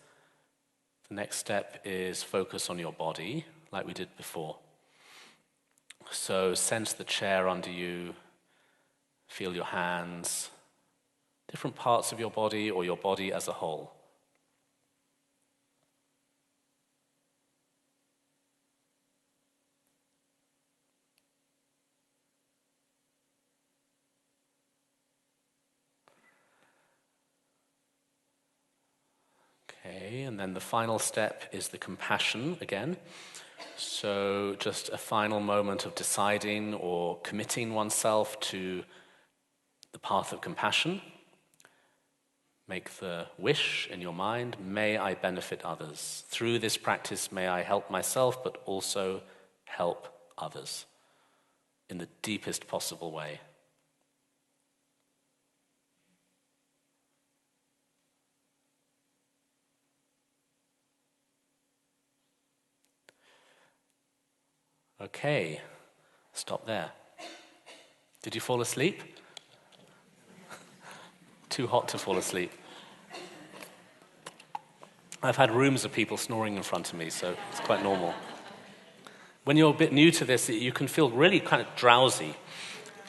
the next step is focus on your body, like we did before. So sense the chair under you, feel your hands, different parts of your body or your body as a whole. Okay, and then the final step is the compassion again. So just a final moment of deciding or committing oneself to the path of compassion. Make the wish in your mind, may I benefit others. Through this practice, may I help myself, but also help others in the deepest possible way. Okay, Stop there. Did you fall asleep? Too hot to fall asleep. I've had rooms of people snoring in front of me, so it's quite normal. When you're a bit new to this, you can feel really kind of drowsy.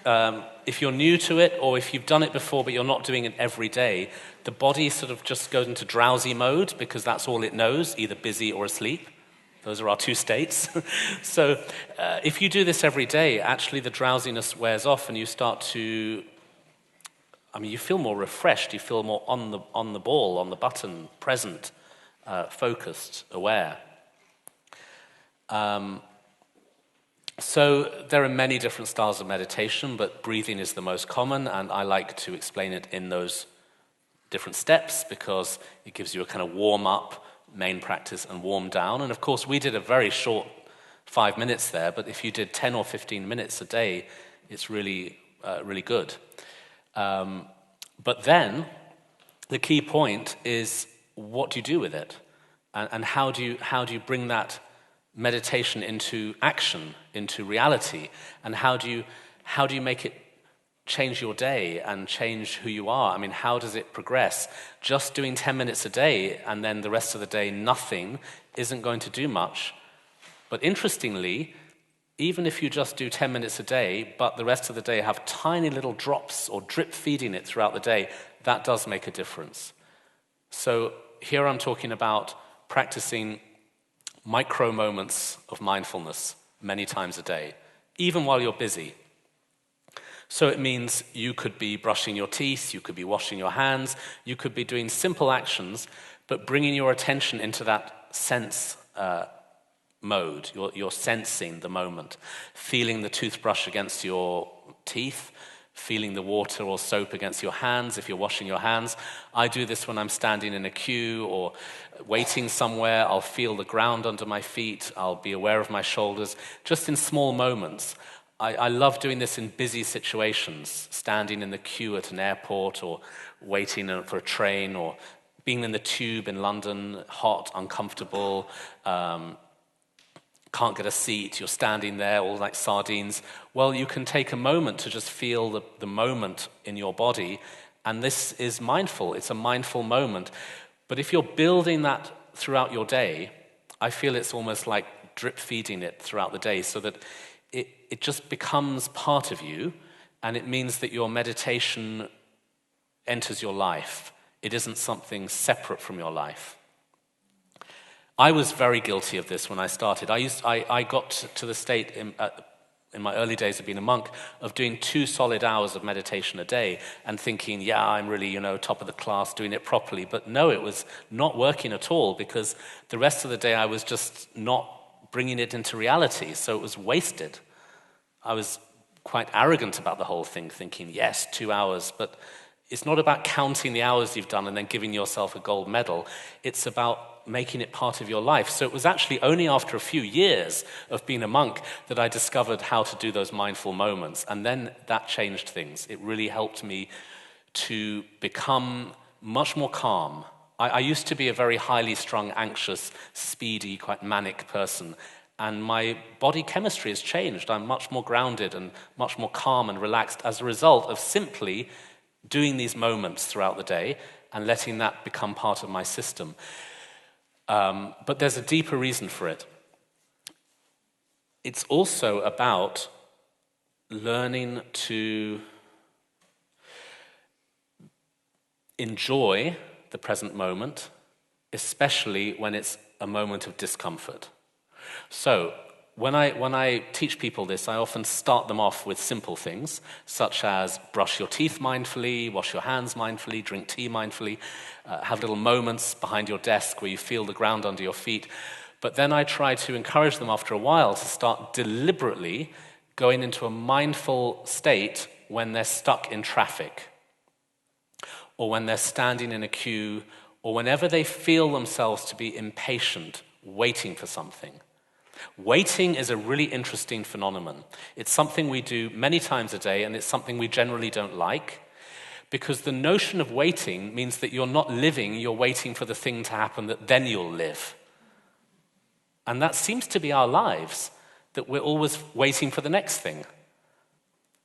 If you're new to it, or if you've done it before but you're not doing it every day, the body sort of just goes into drowsy mode because that's all it knows, either busy or asleep. Those are our two states. So if you do this every day, actually the drowsiness wears off and you start to, you feel more refreshed, you feel more on the ball, on the button, present, focused, aware. So there are many different styles of meditation, but breathing is the most common, and I like to explain it in those different steps because it gives you a kind of warm-up, main practice, and warm down. And of course, we did a very short 5 minutes there, but if you did 10 or 15 minutes a day, it's really, really good. But then, the key point is what do you do with it? And how do you bring that meditation into action, into reality, and how do you make it change your day and change who you are? How does it progress? Just doing 10 minutes a day and then the rest of the day nothing isn't going to do much. But interestingly, even if you just do 10 minutes a day, but the rest of the day have tiny little drops or drip feeding it throughout the day, that does make a difference. So here I'm talking about practicing micro moments of mindfulness many times a day, even while you're busy. So it means you could be brushing your teeth, you could be washing your hands, you could be doing simple actions, but bringing your attention into that sense mode. You're sensing the moment, feeling the toothbrush against your teeth, feeling the water or soap against your hands if you're washing your hands. I do this when I'm standing in a queue or waiting somewhere. I'll feel the ground under my feet. I'll be aware of my shoulders, just in small moments. I love doing this in busy situations, standing in the queue at an airport or waiting for a train or being in the tube in London, hot, uncomfortable, can't get a seat, you're standing there all like sardines. Well, you can take a moment to just feel the moment in your body, and this is mindful. It's a mindful moment. But if you're building that throughout your day, I feel it's almost like drip feeding it throughout the day so that it just becomes part of you, and it means that your meditation enters your life. It isn't something separate from your life. I was very guilty of this when I started. I got to the state in my early days of being a monk of doing 2 solid hours of meditation a day and thinking, yeah, I'm really, top of the class, doing it properly. But no, it was not working at all because the rest of the day I was just not bringing it into reality, so it was wasted. I was quite arrogant about the whole thing, thinking, yes, 2 hours, but it's not about counting the hours you've done and then giving yourself a gold medal. It's about making it part of your life. So it was actually only after a few years of being a monk that I discovered how to do those mindful moments, and then that changed things. It really helped me to become much more calm. I used to be a very highly strung, anxious, speedy, quite manic person, and my body chemistry has changed. I'm much more grounded and much more calm and relaxed as a result of simply doing these moments throughout the day and letting that become part of my system. But there's a deeper reason for it. It's also about learning to enjoy the present moment, especially when it's a moment of discomfort. So when I teach people this, I often start them off with simple things, such as brush your teeth mindfully, wash your hands mindfully, drink tea mindfully, have little moments behind your desk where you feel the ground under your feet. But then I try to encourage them after a while to start deliberately going into a mindful state when they're stuck in traffic, or when they're standing in a queue, or whenever they feel themselves to be impatient, waiting for something. Waiting is a really interesting phenomenon. It's something we do many times a day, and it's something we generally don't like, because the notion of waiting means that you're not living, you're waiting for the thing to happen that then you'll live. And that seems to be our lives. that we're always waiting for the next thing.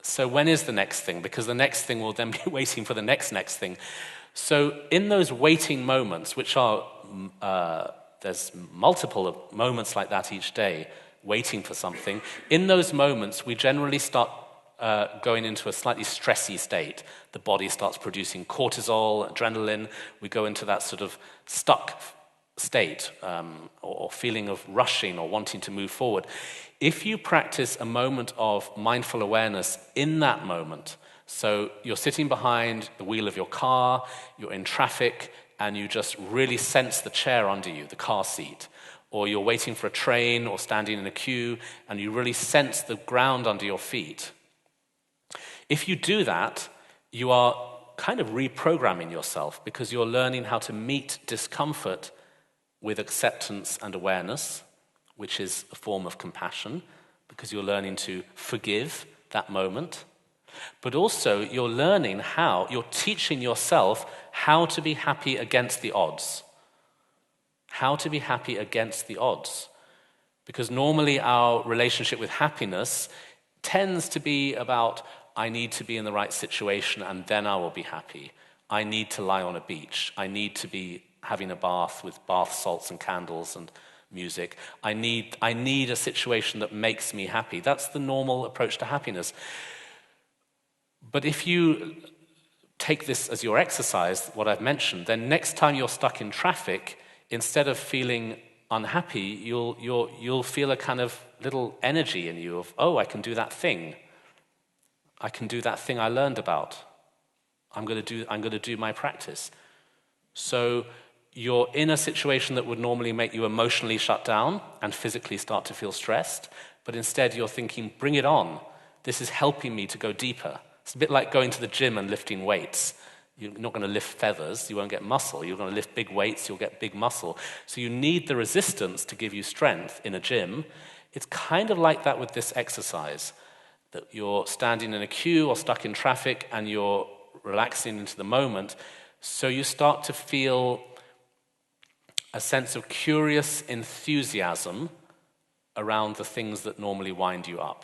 So when is the next thing? Because the next thing will then be waiting for the next thing. So in those waiting moments, which are, there's multiple of moments like that each day, waiting for something, in those moments we generally start going into a slightly stressy state. The body starts producing cortisol, adrenaline. We go into that sort of stuck state or feeling of rushing or wanting to move forward. If you practice a moment of mindful awareness in that moment, so you're sitting behind the wheel of your car, you're in traffic, and you just really sense the chair under you, the car seat, or you're waiting for a train or standing in a queue, and you really sense the ground under your feet. If you do that, you are kind of reprogramming yourself because you're learning how to meet discomfort with acceptance and awareness, which is a form of compassion, because you're learning to forgive that moment. But also you're teaching yourself how to be happy against the odds. How to be happy against the odds. Because normally our relationship with happiness tends to be about, I need to be in the right situation and then I will be happy. I need to lie on a beach. I need to be having a bath with bath salts and candles and music. I need a situation that makes me happy. That's the normal approach to happiness. But if you take this as your exercise, what I've mentioned, then next time you're stuck in traffic, instead of feeling unhappy, you'll feel a kind of little energy in you of, oh, I can do that thing. I can do that thing I learned about. I'm going to do my practice. So you're in a situation that would normally make you emotionally shut down and physically start to feel stressed, but instead you're thinking, bring it on. This is helping me to go deeper. It's a bit like going to the gym and lifting weights. You're not going to lift feathers, you won't get muscle. You're going to lift big weights, you'll get big muscle. So you need the resistance to give you strength in a gym. It's kind of like that with this exercise, that you're standing in a queue or stuck in traffic and you're relaxing into the moment. So you start to feel a sense of curious enthusiasm around the things that normally wind you up.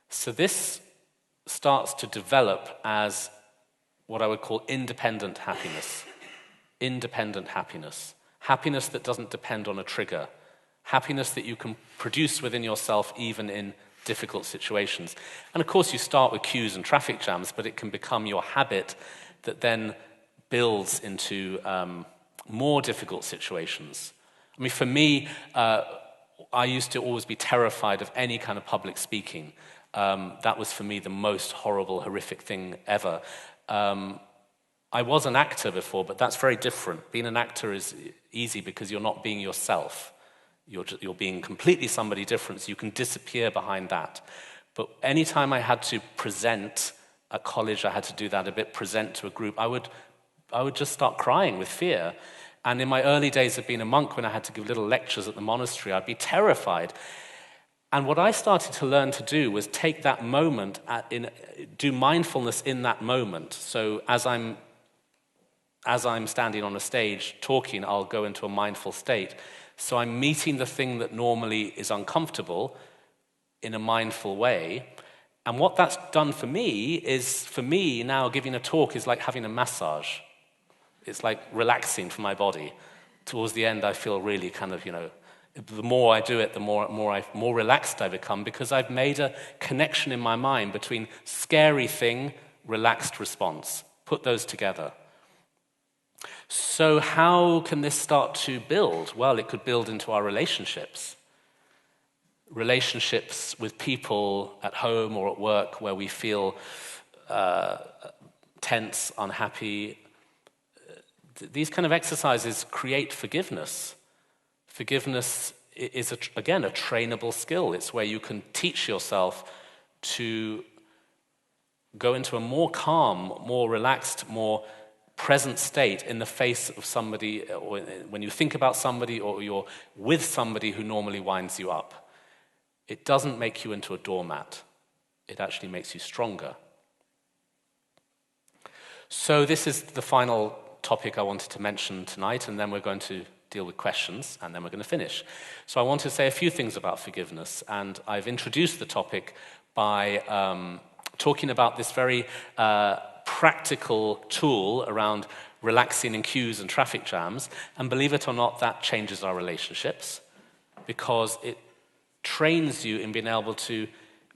So this starts to develop as what I would call independent happiness. Independent happiness. Happiness that doesn't depend on a trigger. Happiness that you can produce within yourself even in difficult situations. And of course you start with queues and traffic jams, but it can become your habit that then builds into more difficult situations. I mean, for me, I used to always be terrified of any kind of public speaking. That was for me the most horrible, horrific thing ever. I was an actor before, but that's very different. Being an actor is easy because you're not being yourself. You're being completely somebody different, so you can disappear behind that. But anytime I had to present at college, I had to do that a bit, present to a group, I would just start crying with fear. And in my early days of being a monk, when I had to give little lectures at the monastery, I'd be terrified. And what I started to learn to do was take that moment, do mindfulness in that moment. So as I'm standing on a stage talking, I'll go into a mindful state. So I'm meeting the thing that normally is uncomfortable in a mindful way. And what that's done for me is, now giving a talk is like having a massage. It's like relaxing for my body. Towards the end, I feel really kind of, the more I do it, the more relaxed I become, because I've made a connection in my mind between scary thing, relaxed response. Put those together. So how can this start to build? Well, it could build into our relationships. Relationships with people at home or at work where we feel tense, unhappy. These kind of exercises create forgiveness. Forgiveness is, again, a trainable skill. It's where you can teach yourself to go into a more calm, more relaxed, more present state in the face of somebody, or when you think about somebody or you're with somebody who normally winds you up. It doesn't make you into a doormat. It actually makes you stronger. So this is the final topic I wanted to mention tonight, and then we're going to deal with questions, and then we're going to finish. So I want to say a few things about forgiveness, and I've introduced the topic by talking about this very practical tool around relaxing in queues and traffic jams, and believe it or not, that changes our relationships, because it trains you in being able to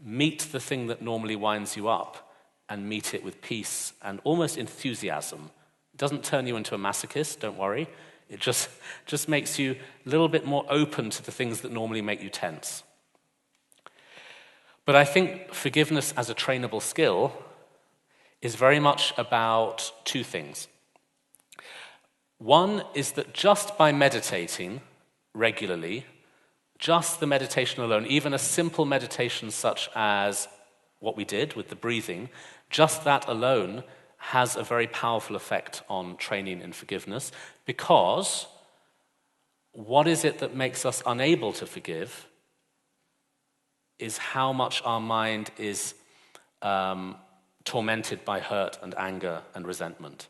meet the thing that normally winds you up and meet it with peace and almost enthusiasm. It doesn't turn you into a masochist, don't worry. It just makes you a little bit more open to the things that normally make you tense. But I think forgiveness as a trainable skill is very much about two things. One is that just by meditating regularly, just the meditation alone, even a simple meditation such as what we did with the breathing, just that alone has a very powerful effect on training in forgiveness, because what is it that makes us unable to forgive is how much our mind is tormented by hurt and anger and resentment.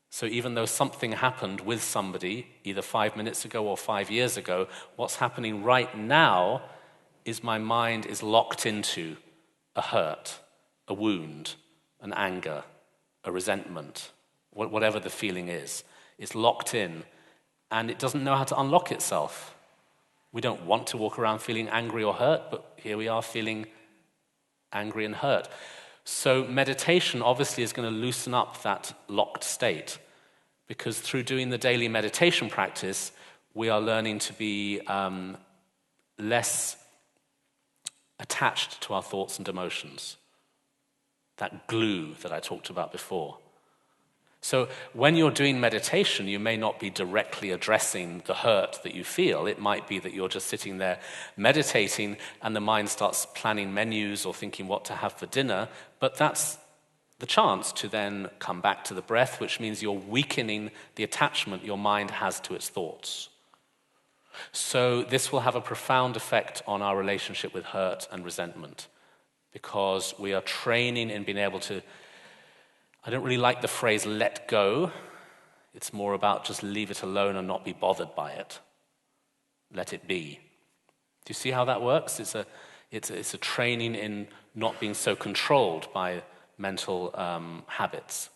So even though something happened with somebody, either 5 minutes ago or 5 years ago, what's happening right now is my mind is locked into a hurt, a wound, an anger, a resentment, whatever the feeling is. It's locked in, and it doesn't know how to unlock itself. We don't want to walk around feeling angry or hurt, but here we are feeling angry and hurt. So meditation obviously is going to loosen up that locked state, because through doing the daily meditation practice, we are learning to be less attached to our thoughts and emotions. That glue that I talked about before. So when you're doing meditation, you may not be directly addressing the hurt that you feel. It might be that you're just sitting there meditating and the mind starts planning menus or thinking what to have for dinner, but that's the chance to then come back to the breath, which means you're weakening the attachment your mind has to its thoughts. So this will have a profound effect on our relationship with hurt and resentment, because we are training in being able to, I don't really like the phrase let go. It's more about just leave it alone and not be bothered by it. Let it be. Do you see how that works? It's a training in not being so controlled by mental habits.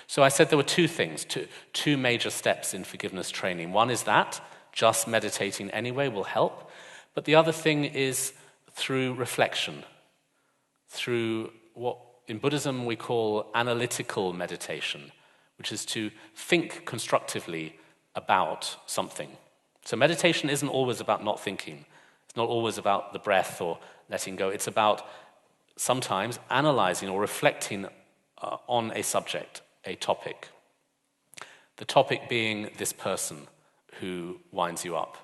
So I said there were two things, two major steps in forgiveness training. One is that just meditating anyway will help, but the other thing is through reflection, through what in Buddhism we call analytical meditation, which is to think constructively about something. So meditation isn't always about not thinking. It's not always about the breath or letting go. It's about sometimes analyzing or reflecting on a subject, a topic. The topic being this person who winds you up,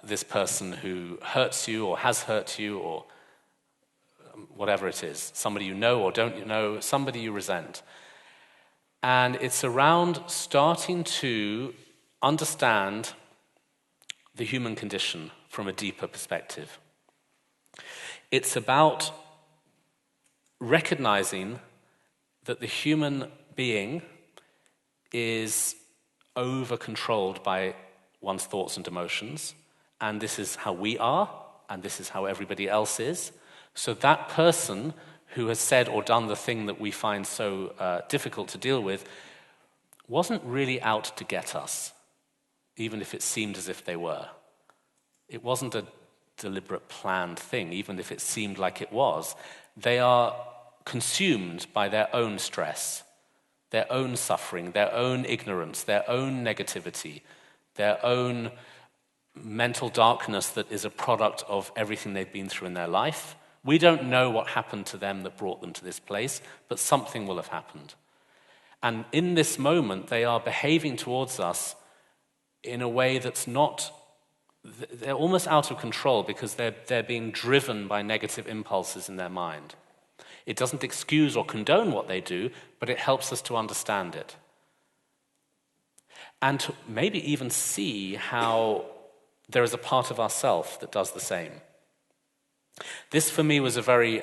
this person who hurts you or has hurt you or whatever it is, somebody you know or don't know, somebody you resent. And it's around starting to understand the human condition from a deeper perspective. It's about recognizing that the human being is over-controlled by one's thoughts and emotions, and this is how we are, and this is how everybody else is. So that person who has said or done the thing that we find so difficult to deal with wasn't really out to get us, even if it seemed as if they were. It wasn't a deliberate, planned thing, even if it seemed like it was. They are consumed by their own stress, their own suffering, their own ignorance, their own negativity, their own mental darkness that is a product of everything they've been through in their life. We don't know what happened to them that brought them to this place, but something will have happened. And in this moment, they are behaving towards us in a way that's not, they're almost out of control because they're being driven by negative impulses in their mind. It doesn't excuse or condone what they do, but it helps us to understand it. And to maybe even see how there is a part of ourself that does the same. This, for me, was a very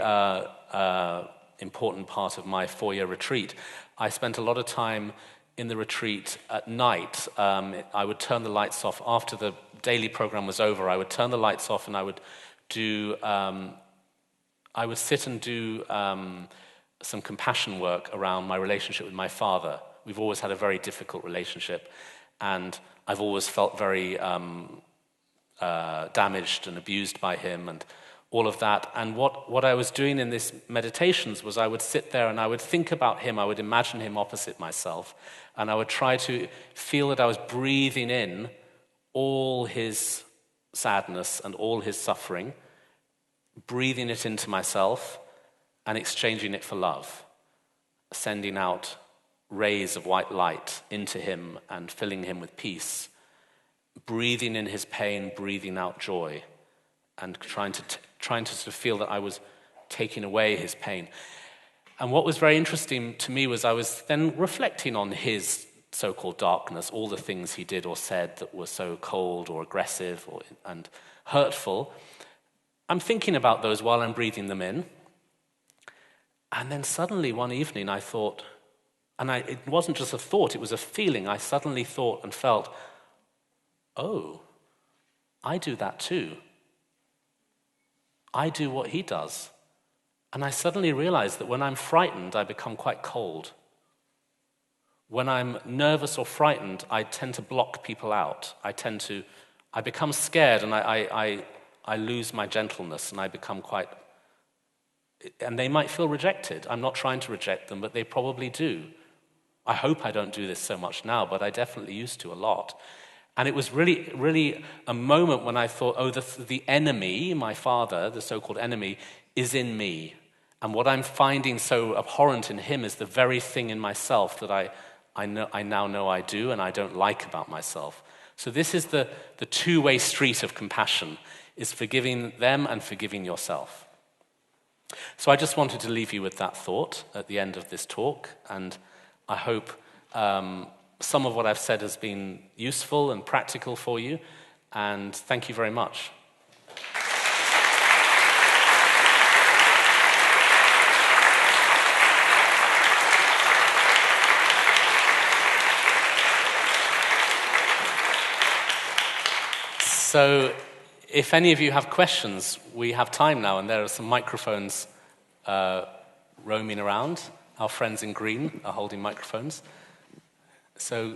important part of my 4-year retreat. I spent a lot of time in the retreat at night, I would turn the lights off. After the daily program was over, I would turn the lights off and I would sit and do some compassion work around my relationship with my father. We've always had a very difficult relationship, and I've always felt very damaged and abused by him and all of that. And what I was doing in these meditations was I would sit there and I would think about him, I would imagine him opposite myself, and I would try to feel that I was breathing in all his sadness and all his suffering, breathing it into myself and exchanging it for love, sending out rays of white light into him and filling him with peace, breathing in his pain, breathing out joy, and trying to sort of feel that I was taking away his pain. And what was very interesting to me was I was then reflecting on his so-called darkness, all the things he did or said that were so cold or aggressive and hurtful. I'm thinking about those while I'm breathing them in. And then suddenly one evening I thought, and it wasn't just a thought, it was a feeling. I suddenly thought and felt, oh, I do that too. I do what he does. And I suddenly realized that when I'm frightened, I become quite cold. When I'm nervous or frightened, I tend to block people out. I become scared and I lose my gentleness and I become quite, and they might feel rejected. I'm not trying to reject them, but they probably do. I hope I don't do this so much now, but I definitely used to a lot. And it was really, really a moment when I thought, oh, the enemy, my father, the so-called enemy, is in me. And what I'm finding so abhorrent in him is the very thing in myself that I now know I do and I don't like about myself. So this is the two-way street of compassion, is forgiving them and forgiving yourself. So I just wanted to leave you with that thought at the end of this talk, and I hope some of what I've said has been useful and practical for you, and thank you very much. So if any of you have questions, we have time now, and there are some microphones roaming around. Our friends in green are holding microphones. So,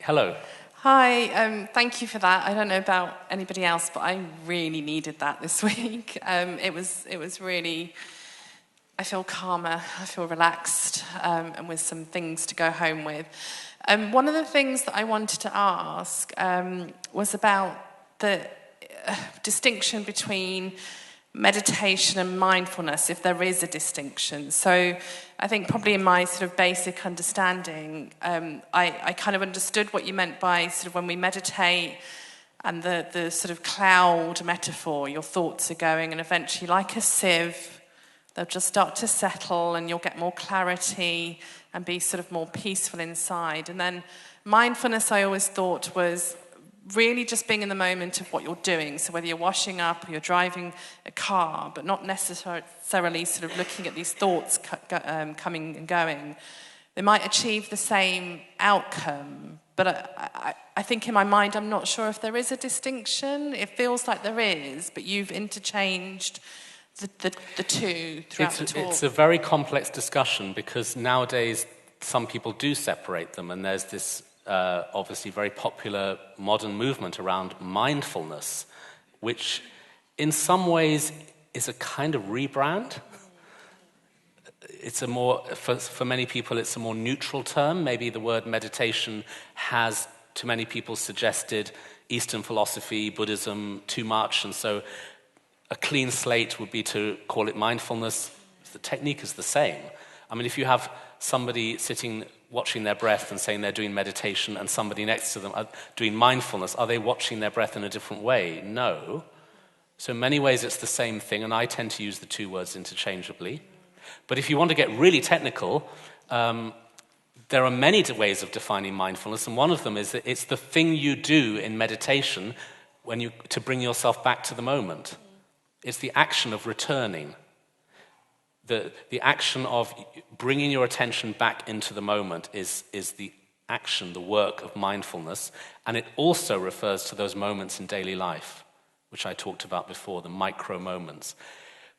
hello. Hi, thank you for that. I don't know about anybody else, but I really needed that this week. It was really, I feel calmer, I feel relaxed, and with some things to go home with. One of the things that I wanted to ask was about the distinction between meditation and mindfulness, if there is a distinction. So I think probably in my sort of basic understanding, I kind of understood what you meant by sort of when we meditate and the sort of cloud metaphor, your thoughts are going, and eventually like a sieve, they'll just start to settle and you'll get more clarity and be sort of more peaceful inside. And then mindfulness, I always thought, was really just being in the moment of what you're doing. So whether you're washing up or you're driving a car, but not necessarily sort of looking at these thoughts coming and going, they might achieve the same outcome. But I think in my mind, I'm not sure if there is a distinction. It feels like there is, but you've interchanged the two throughout the talk. It's a very complex discussion because nowadays some people do separate them, and there's this obviously very popular modern movement around mindfulness, which in some ways is a kind of rebrand. It's a more, for many people, it's a more neutral term. Maybe the word meditation has, to many people, suggested Eastern philosophy, Buddhism, too much, and so a clean slate would be to call it mindfulness. The technique is the same. I mean, if you have somebody sitting watching their breath and saying they're doing meditation and somebody next to them are doing mindfulness, are they watching their breath in a different way? No. So in many ways it's the same thing, and I tend to use the two words interchangeably. But if you want to get really technical, there are many ways of defining mindfulness, and one of them is that it's the thing you do in meditation to bring yourself back to the moment. It's the action of returning. The action of bringing your attention back into the moment is the action, the work of mindfulness, and it also refers to those moments in daily life, which I talked about before, the micro moments.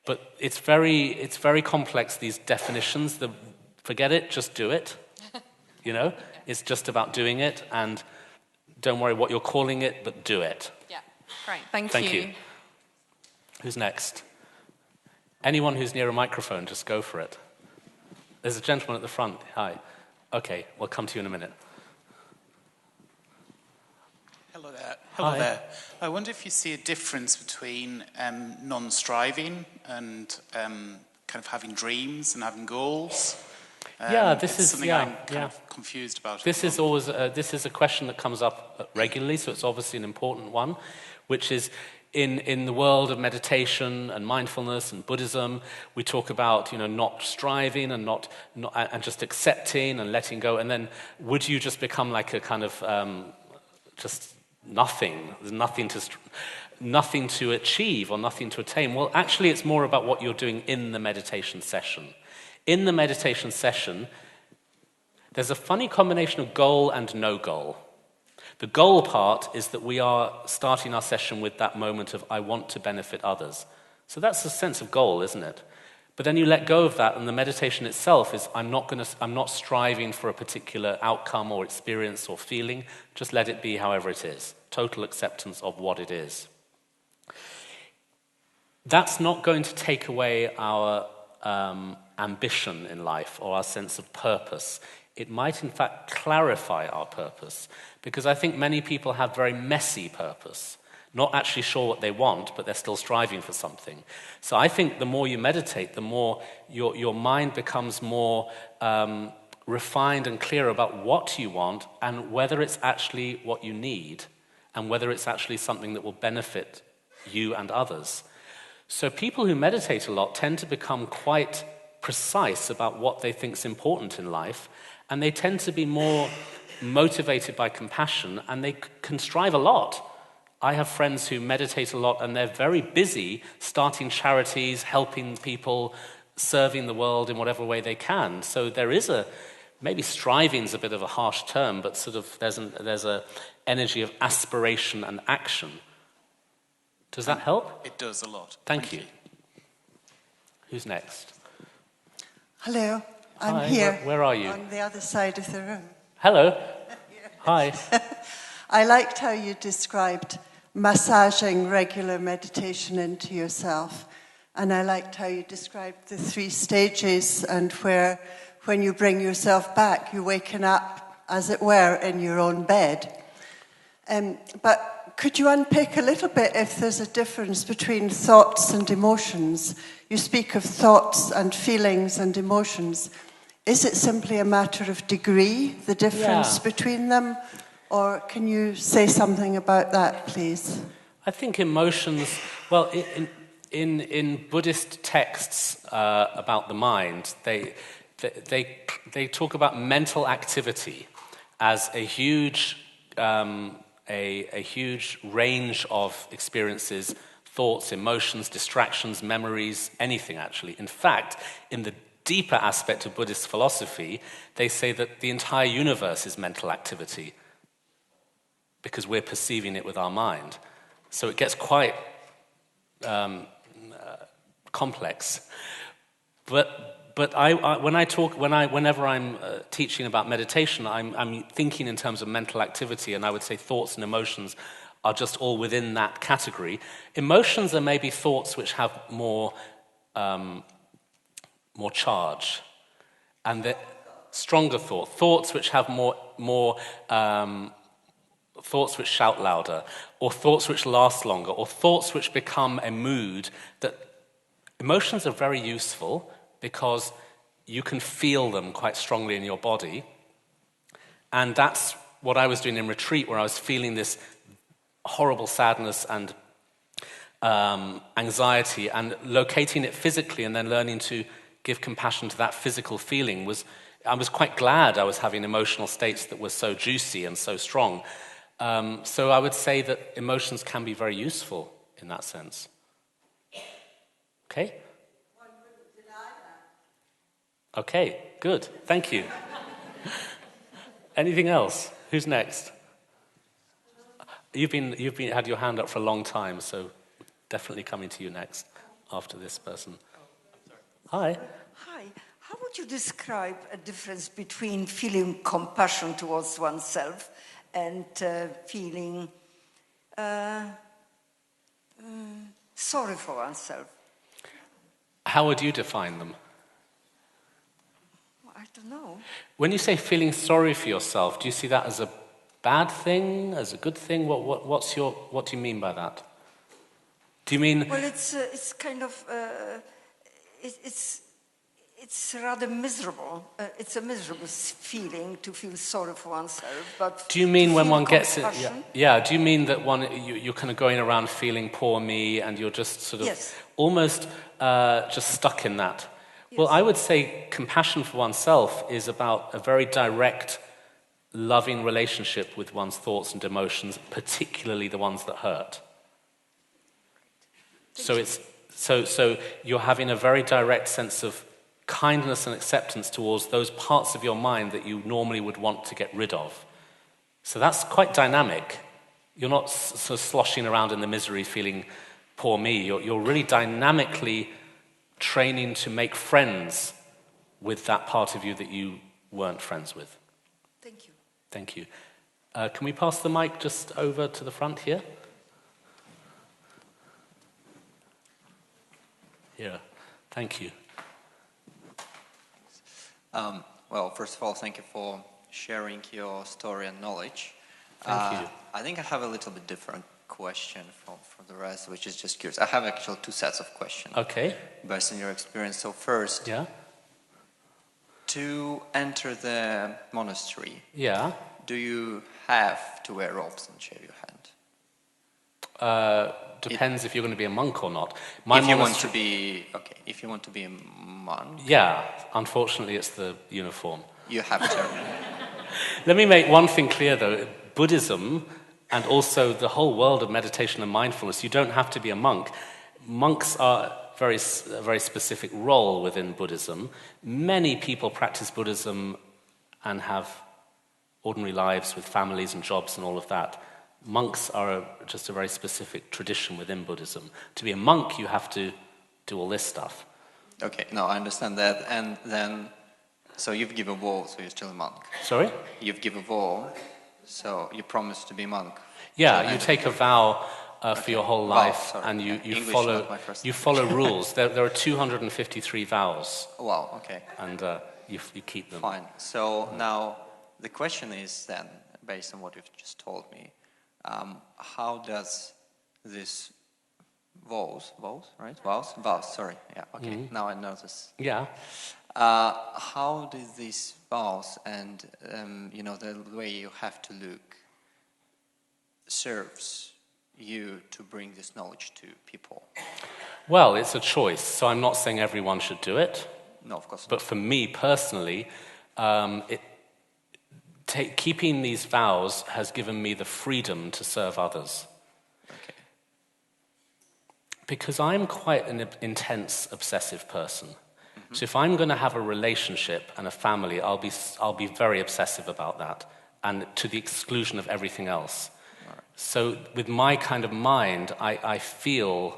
But it's very complex, these definitions. Forget it, just do it. You know, it's just about doing it, and don't worry what you're calling it, but do it. Yeah, great. Thank Thank you. you. Who's next? Anyone who's near a microphone, just go for it. There's a gentleman at the front. Hi. Okay, we'll come to you in a minute. Hello there. Hello Hi. there. I wonder if you see a difference between non-striving and kind of having dreams and having goals. Yeah, this is something I'm kind of confused about. This is always this is a question that comes up regularly, so it's obviously an important one, which is in the world of meditation and mindfulness and Buddhism, we talk about not striving and not and just accepting and letting go, and then would you just become like a kind of just nothing? There's nothing to achieve or nothing to attain. Well, actually, it's more about what you're doing in the meditation session. In the meditation session, there's a funny combination of goal and no goal. The goal part is that we are starting our session with that moment of, I want to benefit others. So that's a sense of goal, isn't it? But then you let go of that, and the meditation itself is, I'm not striving for a particular outcome or experience or feeling. Just let it be however it is. Total acceptance of what it is. That's not going to take away our ambition in life or our sense of purpose. It might, in fact, clarify our purpose, because I think many people have very messy purpose, not actually sure what they want, but they're still striving for something. So I think the more you meditate, the more your mind becomes more refined and clear about what you want and whether it's actually what you need and whether it's actually something that will benefit you and others. So people who meditate a lot tend to become quite precise about what they think is important in life, and they tend to be more motivated by compassion, and they can strive a lot. I have friends who meditate a lot, and they're very busy starting charities, helping people, serving the world in whatever way they can. So there is maybe striving is a bit of a harsh term, but sort of there's a energy of aspiration and action. Does that help? It does a lot. Thank you. Who's next? Hello, I'm Hi, here. Where are you? On the other side of the room. Hello. Hi. I liked how you described massaging regular meditation into yourself. And I liked how you described the 3 stages and where, when you bring yourself back, you're waking up, as it were, in your own bed. But could you unpick a little bit if there's a difference between thoughts and emotions? You speak of thoughts and feelings and emotions. Is it simply a matter of degree, the difference between them? Or can you say something about that, please? I think emotions, well, in Buddhist texts about the mind, they talk about mental activity as a huge range of experiences, thoughts, emotions, distractions, memories, anything actually. In fact, in the deeper aspect of Buddhist philosophy, they say that the entire universe is mental activity because we're perceiving it with our mind. So it gets quite complex. But whenever I'm teaching about meditation, I'm thinking in terms of mental activity, and I would say thoughts and emotions are just all within that category. Emotions are maybe thoughts which have more charge, and the stronger thoughts which have more thoughts which shout louder, or thoughts which last longer, or thoughts which become a mood. That emotions are very useful because you can feel them quite strongly in your body. And that's what I was doing in retreat, where I was feeling this horrible sadness and anxiety, and locating it physically and then learning to give compassion to that physical feeling I was quite glad I was having emotional states that were so juicy and so strong. So I would say that emotions can be very useful in that sense. Okay? One wouldn't deny that. Okay, good. Thank you. Anything else? Who's next? You've had your hand up for a long time, so definitely coming to you next after this person. Hi. Hi. How would you describe a difference between feeling compassion towards oneself and feeling sorry for oneself? How would you define them? I don't know. When you say feeling sorry for yourself, do you see that as a bad thing, as a good thing? What do you mean by that? Do you mean? Well, it's kind of it's rather miserable. It's a miserable feeling to feel sorry for oneself. But do you mean when one gets it? compassion- Yeah. Do you mean that you're kind of going around feeling poor me, and you're just sort of Yes. almost just stuck in that? Well, Yes. I would say compassion for oneself is about a very direct, loving relationship with one's thoughts and emotions, particularly the ones that hurt. So you're having a very direct sense of kindness and acceptance towards those parts of your mind that you normally would want to get rid of. So that's quite dynamic. You're not sort of sloshing around in the misery feeling poor me. You're really dynamically training to make friends with that part of you that you weren't friends with. Thank you. Thank you. Can we pass the mic just over to the front here? Here. Thank you. Well, first of all, thank you for sharing your story and knowledge. Thank you. I think I have a little bit different question from the rest, which is just curious. I have actually two sets of questions. Okay. Based on your experience. So first, Yeah. to enter the monastery, Yeah. do you have to wear robes and shave your hand? Depends if you're going to be a monk or not. If you want to be a monk, Yeah. Unfortunately, it's the uniform. you have to. Let me make one thing clear, though. Buddhism, and also the whole world of meditation and mindfulness, you don't have to be a monk. Monks are a very specific role within Buddhism. Many people practice Buddhism and have ordinary lives with families and jobs and all of that. Monks are just a very specific tradition within Buddhism. To be a monk, you have to do all this stuff. Okay, no, I understand that. And then, so you've given a vow, so you're still a monk. Sorry? You've given a vow, so you promise to be a monk. Yeah, you take a vow for your whole Vow, life, sorry. and you English, follow not my first you language. follow rules. There are 253 vows, Wow, okay, and you keep them. fine. So now the question is then, based on what you've just told me, how does this vows, sorry, yeah, okay, now I know this. Yeah. How do these vows and, the way you have to look serves you to bring this knowledge to people? Well, it's a choice, so I'm not saying everyone should do it. No, of course not. But for me personally, keeping these vows has given me the freedom to serve others. Okay. Because I'm quite an intense, obsessive person. Mm-hmm. So if I'm going to have a relationship and a family, I'll be very obsessive about that, and to the exclusion of everything else. All right. So with my kind of mind, I feel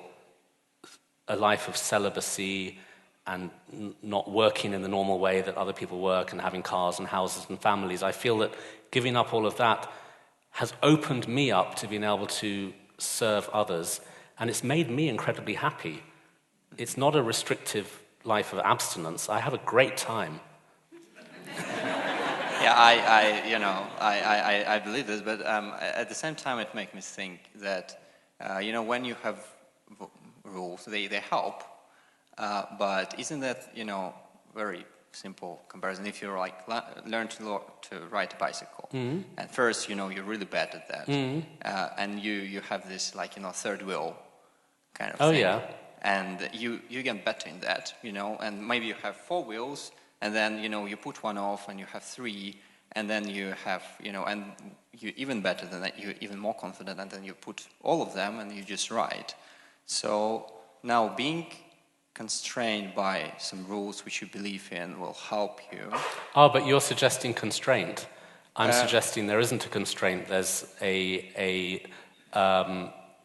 a life of celibacy and not working in the normal way that other people work and having cars and houses and families. I feel that giving up all of that has opened me up to being able to serve others, and it's made me incredibly happy. It's not a restrictive life of abstinence. I have a great time. Yeah, I believe this, but at the same time it makes me think that, when you have rules, they help. But isn't that, very simple comparison? If you learn to ride a bicycle, Mm-hmm. and first, you're really bad at that, Mm-hmm. and you have this third wheel kind of Oh, thing, yeah. and you get better in that, and maybe you have four wheels, and then you put one off, and you have three, and then you have and you're even better than that. You're even more confident, and then you put all of them, and you just ride. So now being constrained by some rules which you believe in will help you. Oh, but you're suggesting constraint. I'm suggesting there isn't a constraint, there's a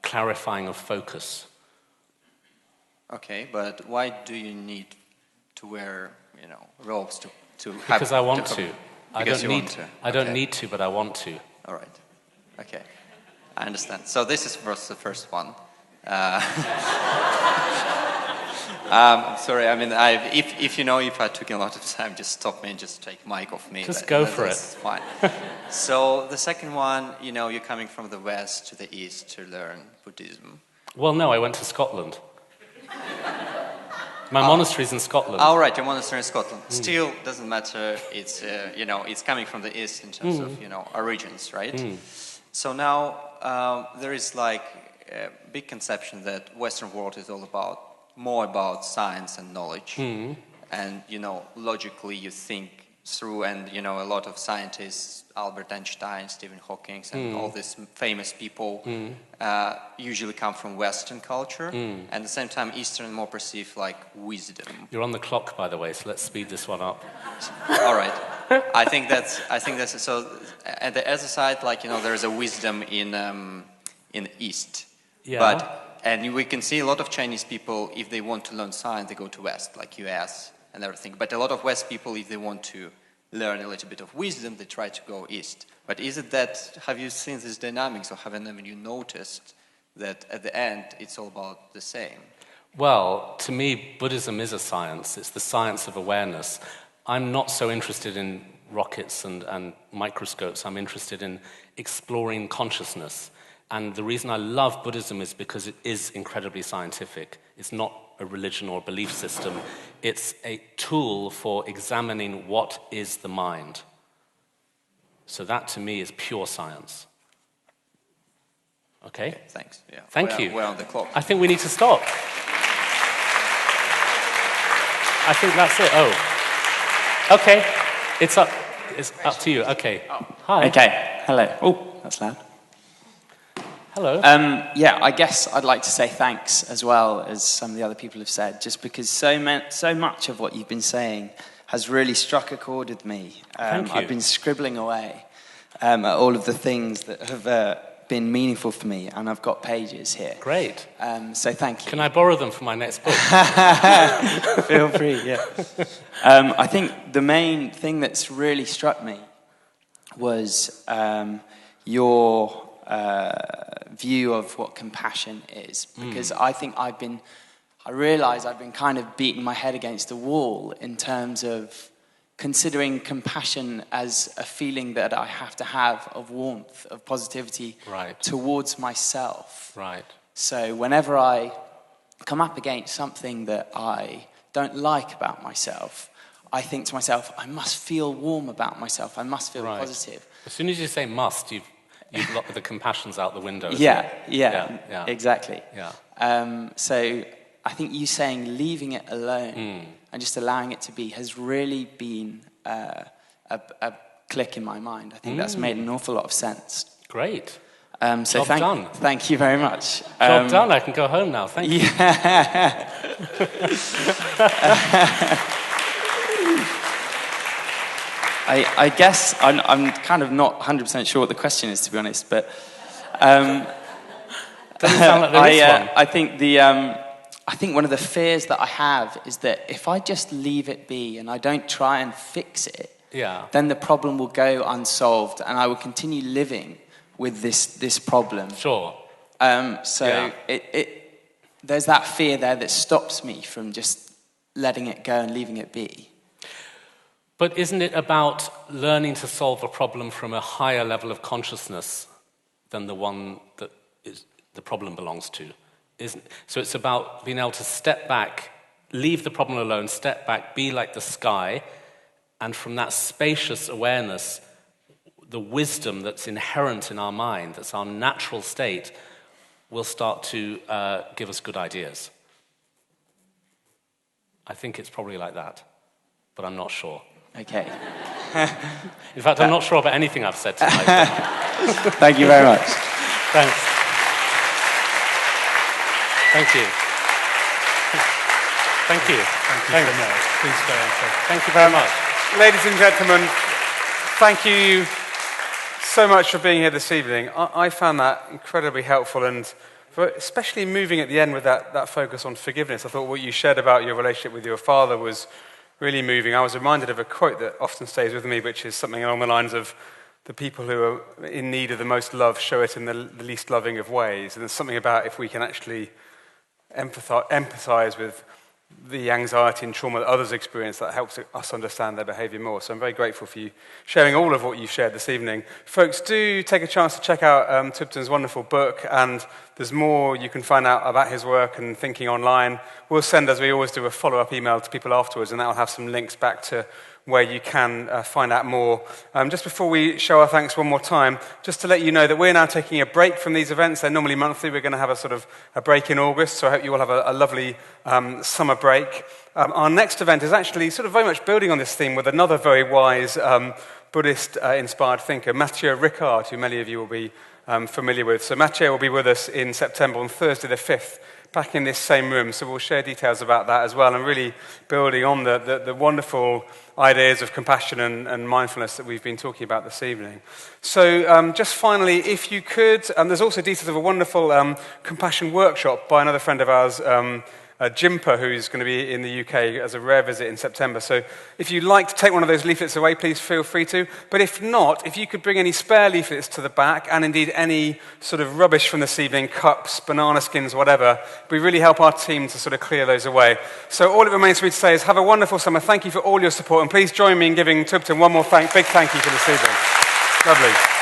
clarifying of focus. Okay, but why do you need to wear, robes to have... Because I want to. Because you want to. I don't need to, but I want to. All right. Okay. I understand. So this is the first one. I'm sorry. I mean, if I took a lot of time, just stop me and just take mic off me. Just go for it. That's fine. So the second one, you're coming from the West to the East to learn Buddhism. Well, no, I went to Scotland. My monastery's in Scotland. Oh, right, your monastery in Scotland. Still doesn't matter. It's it's coming from the East in terms of origins, right? So now there is like a big conception that Western world is all more about science and knowledge, and logically you think through, and a lot of scientists, Albert Einstein, Stephen Hawking, and all these famous people usually come from Western culture, and at the same time Eastern more perceived like wisdom. You're on the clock, by the way, so let's speed this one up. All right, I think that's so. At the other side, there is a wisdom in East, and we can see a lot of Chinese people, if they want to learn science, they go to West, like US and everything. But a lot of West people, if they want to learn a little bit of wisdom, they try to go East. But is it that, have you seen these dynamics, or haven't you noticed that at the end it's all about the same? Well, to me, Buddhism is a science. It's the science of awareness. I'm not so interested in rockets and microscopes. I'm interested in exploring consciousness. And the reason I love Buddhism is because it is incredibly scientific. It's not a religion or a belief system. It's a tool for examining what is the mind. So that, to me, is pure science. Okay? Thanks. Yeah. Thank you. We're on the clock. I think we need to stop. I think that's it. Oh. Okay. It's up to you. Okay. Oh. Hi. Okay. Hello. Oh, that's loud. Hello. Yeah, I guess I'd like to say thanks as well as some of the other people have said, just because so much of what you've been saying has really struck a chord with me. Thank you. I've been scribbling away at all of the things that have been meaningful for me, and I've got pages here. Great. So thank you. Can I borrow them for my next book? Feel free, yeah. I think the main thing that's really struck me was your view of what compassion is, because I think I realise I've been kind of beating my head against a wall in terms of considering compassion as a feeling that I have to have of warmth, of positivity towards myself. Right. So whenever I come up against something that I don't like about myself, I think to myself, I must feel warm about myself, I must feel positive. As soon as you say must, you've locked the compassion's out the window. Yeah, exactly. Yeah. So I think you saying leaving it alone and just allowing it to be has really been a click in my mind. I think that's made an awful lot of sense. Great. So Job done. Thank you very much. Job done. I can go home now. Thank you. I guess I'm kind of not 100% sure what the question is, to be honest, but doesn't sound like there is one. I think one of the fears that I have is that if I just leave it be and I don't try and fix it, then the problem will go unsolved and I will continue living with this problem. Sure. There's that fear there that stops me from just letting it go and leaving it be. But isn't it about learning to solve a problem from a higher level of consciousness than the one that the problem belongs to? So it's about being able to step back, leave the problem alone, step back, be like the sky, and from that spacious awareness, the wisdom that's inherent in our mind, that's our natural state, will start to give us good ideas. I think it's probably like that, but I'm not sure. Okay. In fact, I'm not sure about anything I've said tonight. Thank you very much. Thanks. Thank you. Thank you. Thank you so much. Please stay on. Thank you very much. Ladies and gentlemen, thank you so much for being here this evening. I found that incredibly helpful, and especially moving at the end with that focus on forgiveness. I thought what you shared about your relationship with your father was really moving. I was reminded of a quote that often stays with me, which is something along the lines of, the people who are in need of the most love show it in the least loving of ways. And there's something about if we can actually empathize with the anxiety and trauma that others experience, that helps us understand their behavior more. So I'm very grateful for you sharing all of what you shared this evening. Folks, do take a chance to check out Thubten's wonderful book, and there's more you can find out about his work and thinking online. We'll send, as we always do, a follow-up email to people afterwards, and that will have some links back to where you can find out more. Just before we show our thanks one more time, just to let you know that we're now taking a break from these events. They're normally monthly. We're going to have a sort of a break in August, so I hope you all have a lovely summer break. Our next event is actually sort of very much building on this theme with another very wise Buddhist-inspired thinker, Mathieu Ricard, who many of you will be familiar with. So Mathieu will be with us in September on Thursday the 5th, back in this same room, so we'll share details about that as well, and really building on the wonderful ideas of compassion and mindfulness that we've been talking about this evening. So just finally, if you could, there's also details of a wonderful compassion workshop by another friend of ours, Jimpa, who's going to be in the UK as a rare visit in September. So if you'd like to take one of those leaflets away, please feel free to. But if not, if you could bring any spare leaflets to the back, and indeed any sort of rubbish from this evening, cups, banana skins, whatever, we really help our team to sort of clear those away. So all it remains for me to say is have a wonderful summer. Thank you for all your support, and please join me in giving Thubten one more big thank you for this evening. Lovely.